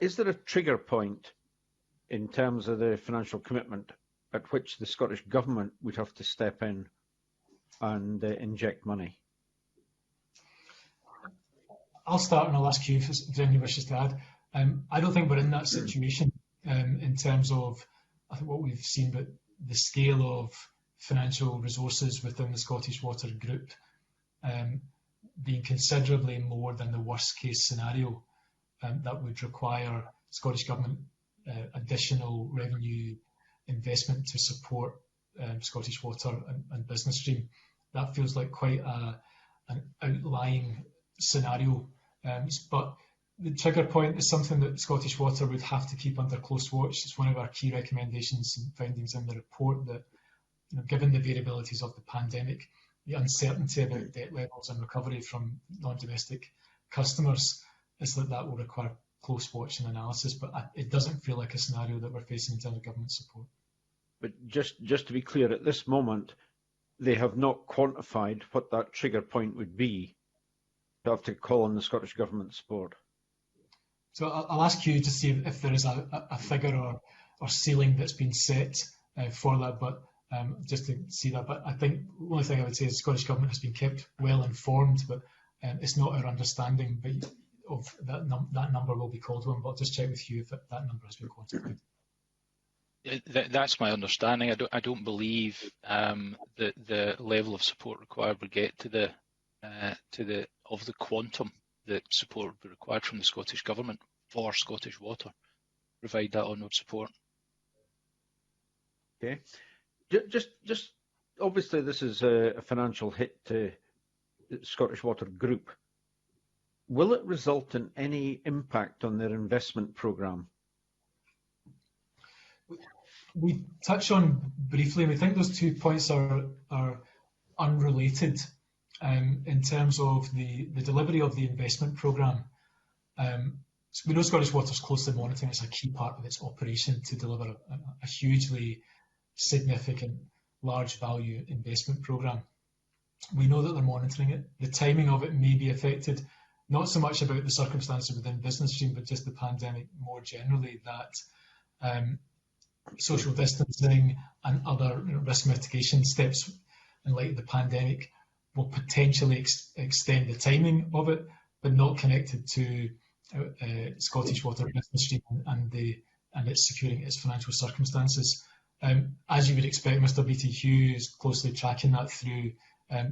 there a trigger point in terms of the financial commitment at which the Scottish Government would have to step in and inject money? I'll start and I'll ask you if anyone wishes to add. I don't think we're in that situation in terms of, I think, what we've seen, but the scale of financial resources within the Scottish Water Group being considerably more than the worst case scenario that would require Scottish Government additional revenue investment to support Scottish Water and Business Stream. That feels like quite an outlying scenario, but the trigger point is something that Scottish Water would have to keep under close watch. It's one of our key recommendations and findings in the report that, given the variabilities of the pandemic, the uncertainty about debt levels and recovery from non-domestic customers, is that will require close watch and analysis. But it doesn't feel like a scenario that we're facing in terms of government support. But just to be clear, at this moment, they have not quantified what that trigger point would be to have to call on the Scottish Government support. So I'll ask you to see if there is a figure or ceiling that's been set for that, but just to see that. But I think the only thing I would say is the Scottish Government has been kept well informed, but it's not our understanding of that number will be called on. But I'll just check with you if that number has been quantified. That's my understanding. I don't believe that the level of support required would get to the quantum that support would be required from the Scottish Government for Scottish Water, provide that onward support. Okay. Just obviously this is a financial hit to the Scottish Water Group. Will it result in any impact on their investment programme? We touch on briefly, and we think those 2 points are unrelated. In terms of the delivery of the investment programme, we know Scottish Water is closely monitoring. It's a key part of its operation to deliver a hugely significant, large value investment programme. We know that they're monitoring it. The timing of it may be affected, not so much about the circumstances within Business Stream, but just the pandemic more generally, that social distancing and other risk mitigation steps in light of the pandemic will potentially extend the timing of it, but not connected to Scottish Water Business Stream and its securing its financial circumstances. As you would expect, Mr. BTQ is closely tracking that through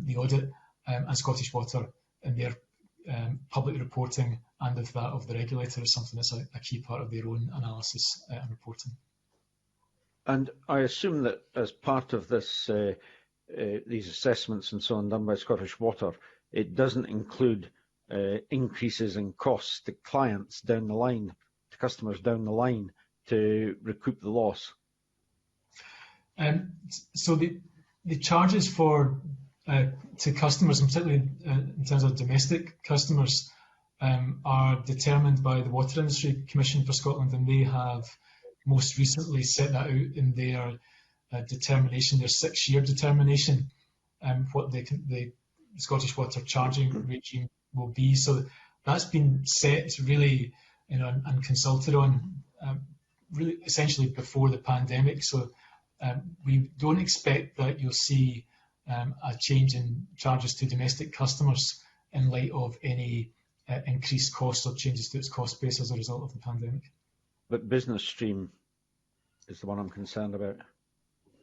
the audit, and Scottish Water in their public reporting and of that of the regulator is something that's a key part of their own analysis and reporting. And I assume that as part of this, these assessments and so on done by Scottish Water, it doesn't include increases in costs to clients down the line, to customers down the line, to recoup the loss. So the charges for to customers, and particularly in terms of domestic customers, are determined by the Water Industry Commission for Scotland, and they have most recently set that out in their determination, their 6-year determination, what the Scottish Water charging regime will be. So that's been set really, and consulted on really essentially before the pandemic. So we don't expect that you'll see a change in charges to domestic customers in light of any increased costs or changes to its cost base as a result of the pandemic. But Business Stream is the one I'm concerned about.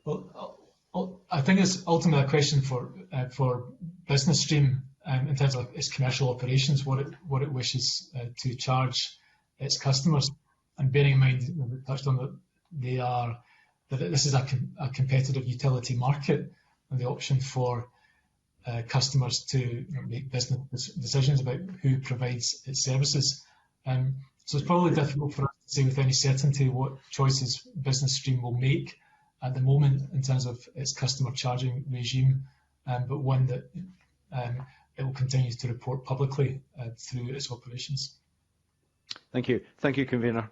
Well, I think it's ultimately a question for Business Stream in terms of its commercial operations, what it wishes to charge its customers, and bearing in mind, we touched on that this is a competitive utility market, and the option for customers to make business decisions about who provides its services. So it's probably difficult for us to say with any certainty what choices Business Stream will make at the moment in terms of its customer charging regime, but one that it will continue to report publicly through its operations. Thank you. Thank you, Convener.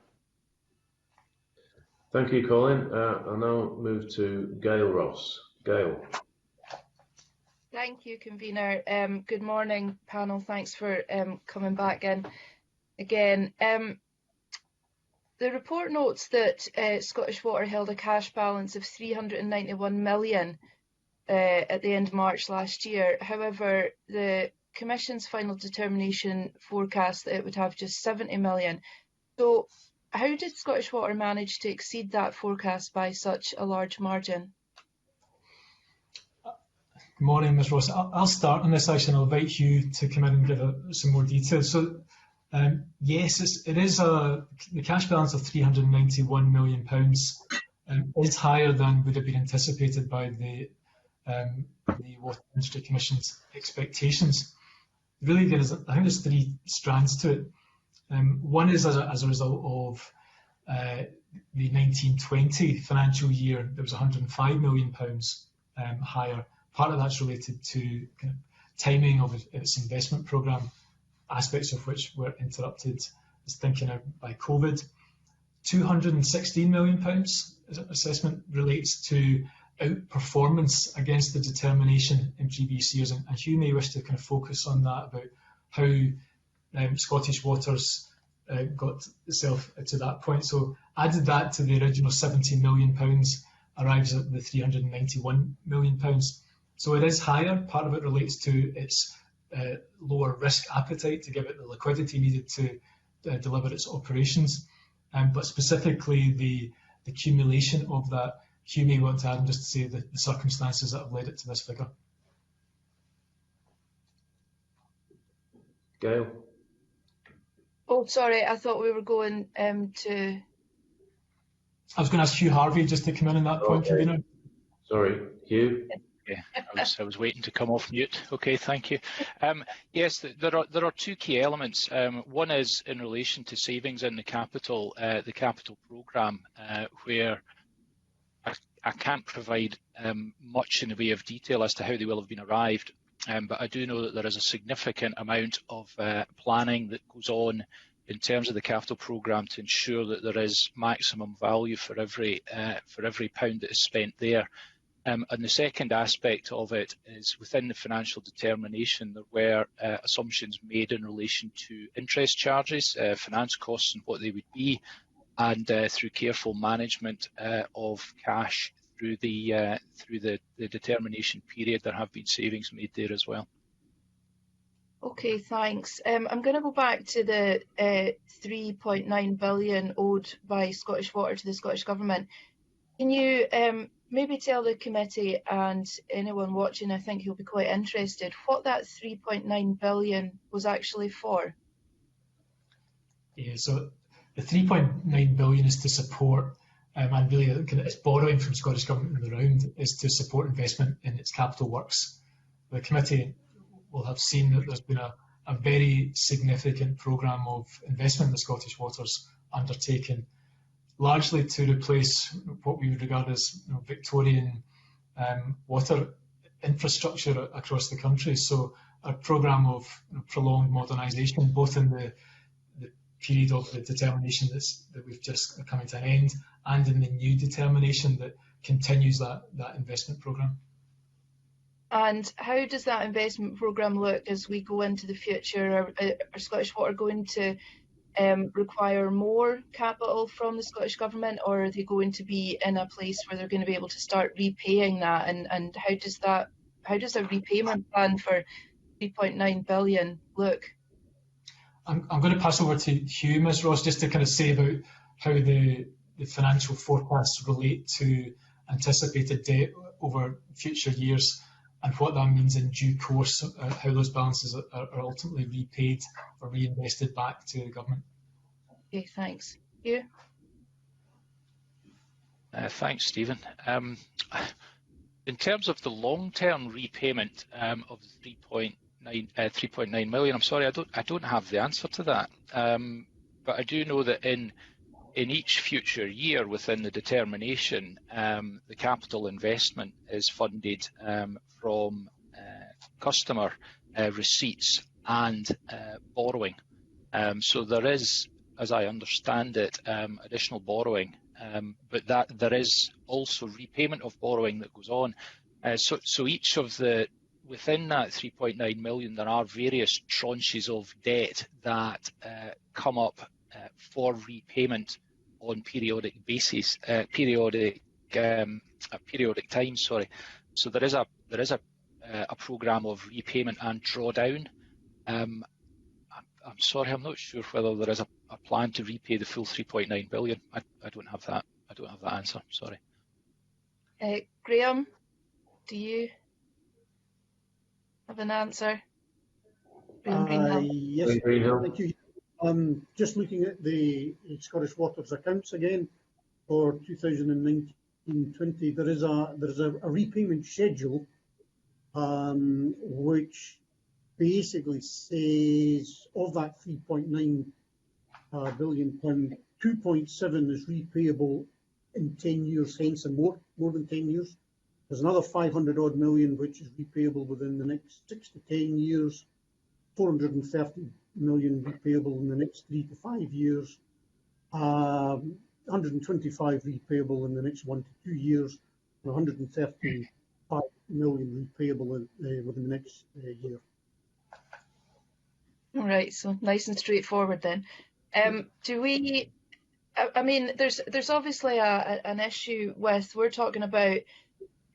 Thank you, Colin. I'll now move to Gail Ross. Gail. Thank you, Convener. Good morning, panel. Thanks for coming back in again. The report notes that Scottish Water held a cash balance of 391 million at the end of March last year. However, the Commission's final determination forecast that it would have just 70 million. So how did Scottish Water manage to exceed that forecast by such a large margin? Good morning, Ms Ross. I'll start on this actually, and I'll invite Hugh to come in and give some more details. So yes, it is the cash balance of £391 million is higher than would have been anticipated by the Water Industry Commission's expectations. Really, I think there's 3 strands to it. One is as a result of the 1920 financial year, there was £105 million higher. Part of that's related to kind of timing of its investment programme, aspects of which were interrupted, as thinking out by COVID. £216 million assessment relates to outperformance against the determination in previous years, and Hugh may wish to kind of focus on that, about how Scottish Water's got itself to that point. So added that to the original £70 million, arrives at the £391 million. So it is higher. Part of it relates to its lower risk appetite to give it the liquidity needed to deliver its operations, but specifically the accumulation of that. Hugh may want to add just to say the circumstances that have led it to this figure. Gail? Oh, sorry, I thought we were going to... I was going to ask Hugh Harvey just to come in on that point, Convener. Sorry, Hugh? Yeah, I was waiting to come off mute. Okay, thank you. Yes, there are 2 key elements. One is in relation to savings in the capital programme, where I can't provide much in the way of detail as to how they will have been arrived, but I do know that there is a significant amount of planning that goes on in terms of the capital programme to ensure that there is maximum value for every pound that is spent there. And the second aspect of it is within the financial determination, there were assumptions made in relation to interest charges, finance costs and what they would be, and through careful management of cash through the determination period, there have been savings made there as well. Okay, thanks. I'm going to go back to the 3.9 billion owed by Scottish Water to the Scottish Government. Can you maybe tell the committee and anyone watching, I think you'll be quite interested, what that 3.9 billion was actually for? Yeah, so the 3.9 billion is to support, and really it's borrowing from Scottish Government in the round, is to support investment in its capital works. The committee will have seen that there's been a very significant programme of investment in the Scottish Waters undertaken, largely to replace what we would regard as Victorian water infrastructure across the country. So a programme of prolonged modernisation, both in the period of the determination that we've just coming to an end, and in the new determination that continues that investment programme. And how does that investment programme look as we go into the future? Are Scottish Water going to require more capital from the Scottish Government, or are they going to be in a place where they're going to be able to start repaying that? And how does a repayment plan for 3.9 billion look? I'm going to pass over to Hugh, Ms. Ross, just to kind of say about how the financial forecasts relate to anticipated debt over future years and what that means in due course, how those balances are ultimately repaid or reinvested back to the government. Okay, thanks. Hugh? Thanks, Stephen. In terms of the long-term repayment of the 3.9 million, I'm sorry, I don't have the answer to that. But I do know that in each future year within the determination, the capital investment is funded from customer receipts and borrowing. So there is, as I understand it, additional borrowing, but that there is also repayment of borrowing that goes on. So each of the within that 3.9 million, there are various tranches of debt that come up for repayment on periodic basis, periodic time. Sorry. So there is a programme of repayment and drawdown. I'm sorry, I'm not sure whether there is a plan to repay the full 3.9 billion. I don't have that. I don't have that answer. Sorry. Graham, do you have an answer? Yes, thank you. Just looking at the Scottish Water's accounts again for 2019-20, there is a repayment schedule which basically says of that 3.9 billion pound, 2.7 is repayable in 10 years hence, and more than 10 years. There's another 500 odd million which is repayable within the next 6 to 10 years, 430 million repayable in the next 3 to 5 years, 125 repayable in the next 1 to 2 years, and 135 million repayable within the next year. All right, so nice and straightforward then. Do we? I mean, there's obviously an issue with, we're talking about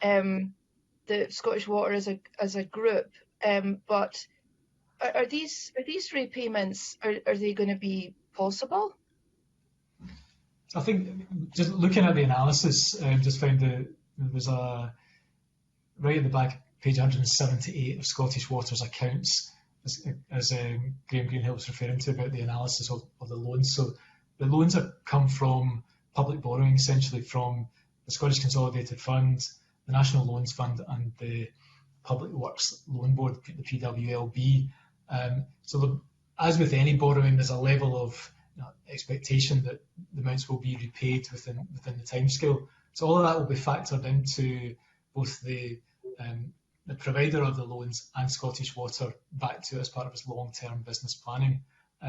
the Scottish Water as a group, but are these repayments, are they going to be possible? I think just looking at the analysis, just found that there's right at the back, page 178 of Scottish Water's accounts, as Graham Greenhill was referring to about the analysis of the loans. So the loans have come from public borrowing, essentially from the Scottish Consolidated Fund, the National Loans Fund, and the Public Works Loan Board, the PWLB. So as with any borrowing, there's a level of expectation that the amounts will be repaid within the timescale. So all of that will be factored into both the provider of the loans and Scottish Water back to as part of its long-term business planning.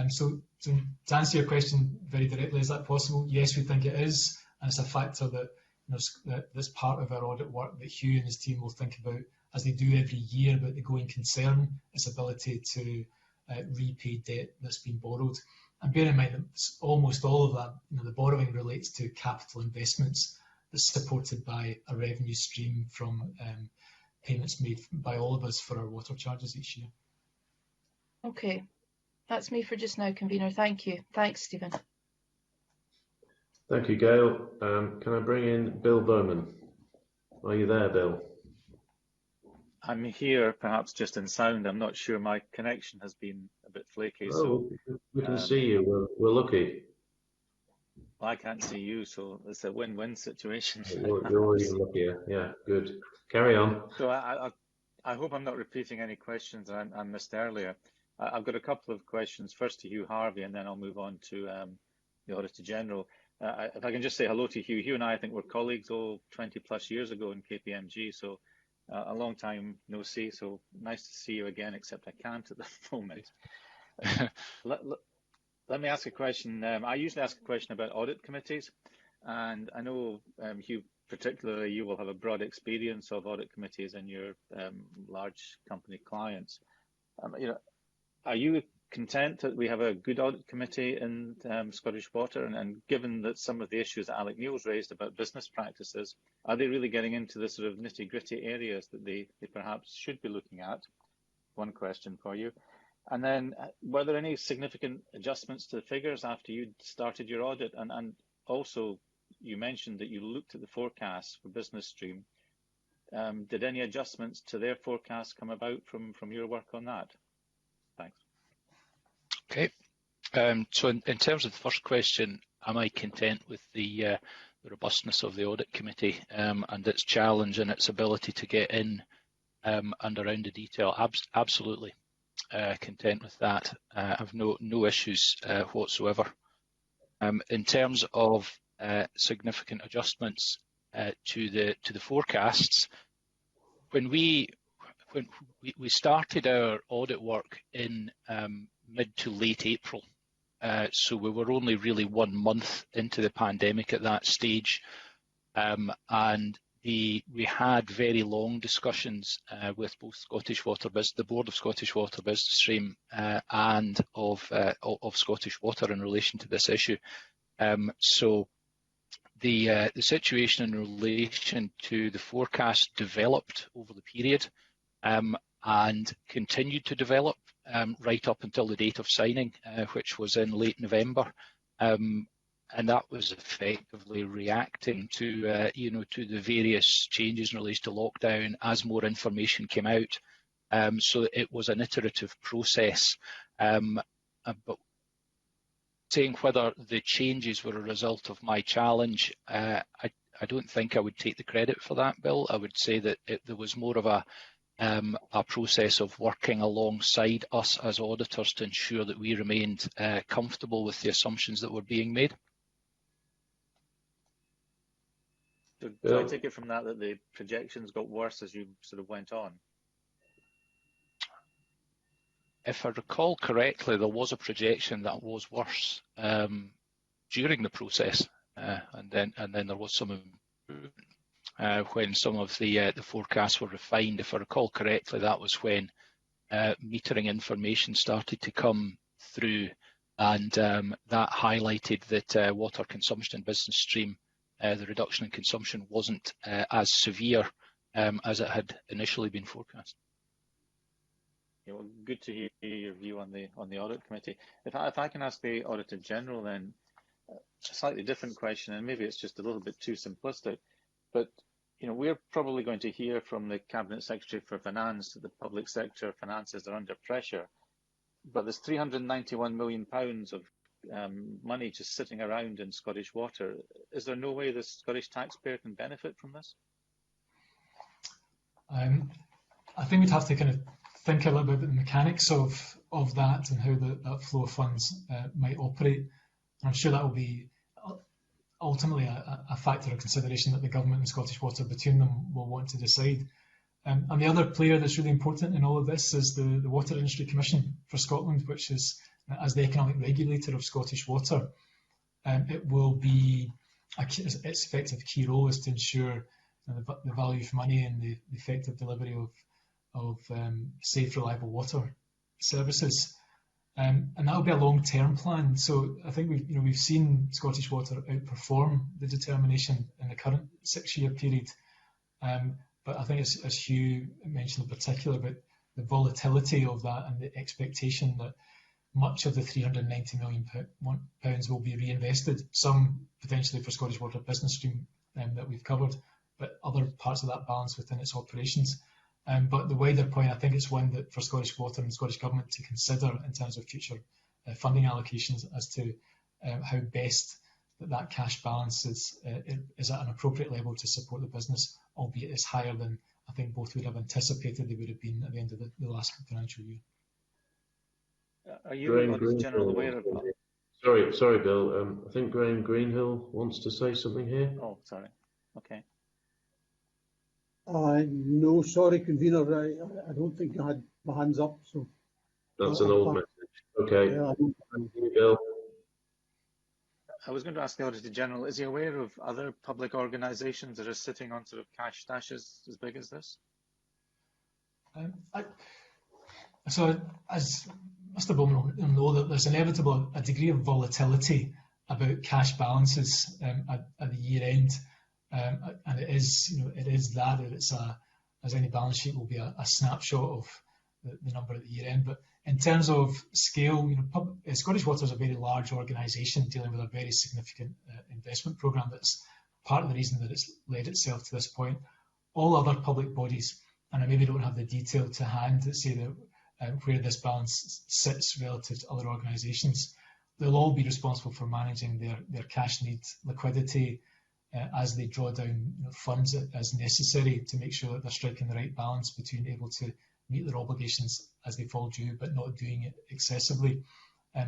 So to answer your question very directly, is that possible? Yes, we think it is, and it's a factor that, that's part of our audit work that Hugh and his team will think about, as they do every year, about the going concern, its ability to repay debt that's been borrowed. And bear in mind that almost all of that, the borrowing relates to capital investments that's supported by a revenue stream from payments made by all of us for our water charges each year. Okay, that's me for just now, convener. Thank you. Thanks, Stephen. Thank you, Gail. Can I bring in Bill Bowman? Are you there, Bill? I'm here, perhaps just in sound. I'm not sure. My connection has been a bit flaky. Oh, so we can see you. We're lucky. Well, I can't see you, so it's a win-win situation. You're even luckier. Yeah, good. Carry on. So I hope I'm not repeating any questions I missed earlier. I've got a couple of questions. First to Hugh Harvey, and then I'll move on to the Auditor General. If I can just say hello to Hugh. Hugh and I think, were colleagues 20 plus years ago in KPMG, so a long time no see. So nice to see you again, except I can't at the moment. Let me ask a question. I usually ask a question about audit committees, and I know, Hugh, particularly, you will have a broad experience of audit committees in your large company clients. Are you content that we have a good audit committee in Scottish Water? And given that some of the issues that Alec Neil's raised about business practices, are they really getting into the sort of nitty-gritty areas that they perhaps should be looking at? One question for you. And then, were there any significant adjustments to the figures after you started your audit? And also, you mentioned that you looked at the forecasts for Business Stream. Did any adjustments to their forecasts come about from your work on that? Thanks. Okay. So in terms of the first question, am I content with the robustness of the Audit Committee and its challenge and its ability to get in and around the detail? Absolutely. Content with that. I've no issues whatsoever. In terms of significant adjustments to the forecasts, when we started our audit work in mid to late April, so we were only really 1 month into the pandemic at that stage, and we had very long discussions with both the Board of Scottish Water Business Stream and of Scottish Water in relation to this issue. So the situation in relation to the forecast developed over the period and continued to develop right up until the date of signing, which was in late November. And that was effectively reacting to the various changes in relation to lockdown as more information came out. So it was an iterative process. But saying whether the changes were a result of my challenge, I don't think I would take the credit for that, Bill. I would say that there was more of a process of working alongside us as auditors to ensure that we remained comfortable with the assumptions that were being made. So do I take it from that the projections got worse as you sort of went on? If I recall correctly, there was a projection that was worse during the process, and then there was some improvement when some of the forecasts were refined. If I recall correctly, that was when metering information started to come through, and that highlighted that water consumption in Business Stream, the reduction in consumption wasn't as severe as it had initially been forecast. Yeah, well, good to hear your view on the Audit Committee. If I can ask the Auditor General then a slightly different question, and maybe it's just a little bit too simplistic, but we're probably going to hear from the Cabinet Secretary for Finance that the public sector finances are under pressure, but there's £391 million of money just sitting around in Scottish Water. Is there no way the Scottish taxpayer can benefit from this? I think we'd have to kind of think a little bit about the mechanics of that and how that flow of funds might operate. And I'm sure that will be ultimately a factor of consideration that the government and Scottish Water between them will want to decide. And the other player that's really important in all of this is the Water Industry Commission for Scotland, which is As the economic regulator of Scottish Water, it will be its effective key role is to ensure the value for money and the effective delivery of safe, reliable water services. And that will be a long-term plan. So I think we've seen Scottish Water outperform the determination in the current 6-year period. But I think, as Hugh mentioned in particular, about the volatility of that and the expectation that much of the £390 million will be reinvested, some potentially for Scottish Water business stream that we've covered, but other parts of that balance within its operations. But the wider point, I think it's one that for Scottish Water and the Scottish Government to consider in terms of future funding allocations as to how best that cash balance is at an appropriate level to support the business, albeit it's higher than I think both would have anticipated they would have been at the end of the last financial year. Are you General aware of that? Sorry, Bill. I think Graham Greenhill wants to say something here. Oh, sorry. Okay. No, sorry, convener. I don't think I had my hands up. So that's an old message. Okay. Yeah, thank you, Bill. I was going to ask the Auditor General, is he aware of other public organisations that are sitting on sort of cash stashes as big as this? So, as Mr. Bowman will know, that there's inevitable a degree of volatility about cash balances at the year end, and it is that it's as any balance sheet will be a snapshot of the number at the year end. But in terms of scale, Scottish Water is a very large organisation dealing with a very significant investment programme. That's part of the reason that it's led itself to this point. All other public bodies, and I maybe don't have the detail to hand that say that where this balance sits relative to other organisations, they'll all be responsible for managing their cash needs, liquidity, as they draw down funds as necessary to make sure that they're striking the right balance between able to meet their obligations as they fall due, but not doing it excessively.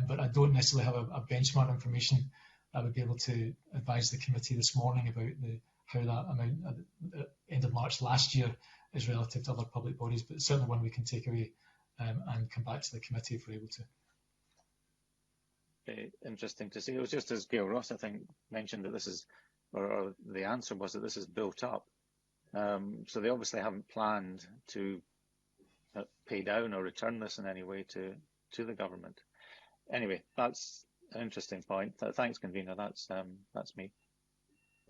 But I don't necessarily have a benchmark information. I would be able to advise the committee this morning about how that amount at the end of March last year is relative to other public bodies, but it's certainly one we can take away and come back to the committee if we're able to. Very interesting to see. It was just as Gail Ross, I think, mentioned that this is, or the answer was that this is built up. So they obviously haven't planned to pay down or return this in any way to the government. Anyway, that's an interesting point. Thanks, convener. That's me.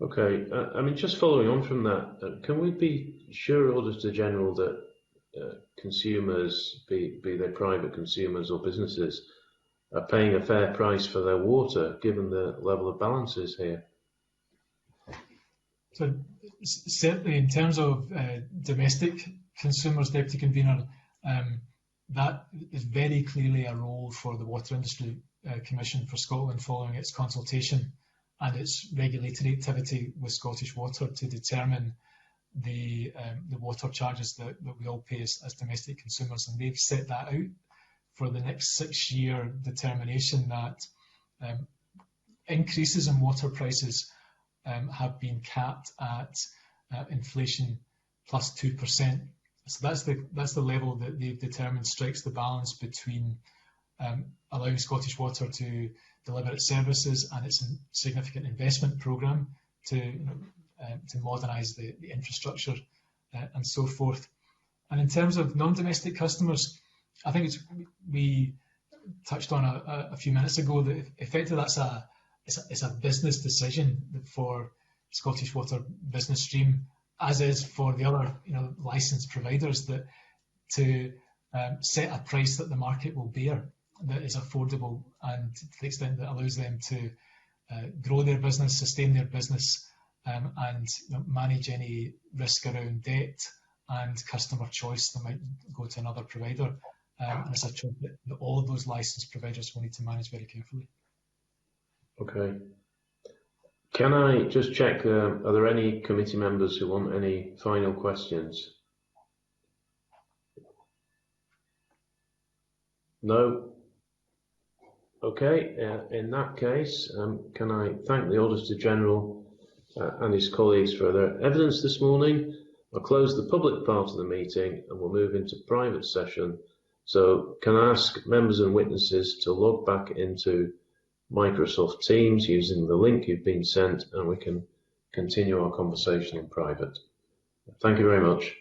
Okay. I mean, just following on from that, can we be sure, Auditor General, that consumers, be they private consumers or businesses, are paying a fair price for their water, given the level of balances here? So certainly in terms of domestic consumers, Deputy Convener, that is very clearly a role for the Water Industry Commission for Scotland following its consultation and its regulatory activity with Scottish Water to determine the water charges that we all pay as domestic consumers. And they've set that out for the next 6-year determination that increases in water prices have been capped at inflation plus 2%. So that's the level that they've determined strikes the balance between allowing Scottish Water to deliver its services and its significant investment programme to modernise the infrastructure and so forth. And in terms of non-domestic customers, I think we touched on a few minutes ago that effectively it's a business decision for Scottish Water business stream, as is for the other licensed providers, that to set a price that the market will bear, that is affordable, and to the extent that allows them to grow their business, sustain their business, and manage any risk around debt and customer choice that might go to another provider. And it's a choice that all of those licensed providers will need to manage very carefully. Okay. Can I just check, are there any committee members who want any final questions? No? Okay, in that case, can I thank the Auditor General and his colleagues for their evidence this morning. I'll close the public part of the meeting and we'll move into private session So can I ask members and witnesses to log back into Microsoft Teams using the link you've been sent, and we can continue our conversation in private. Thank you very much.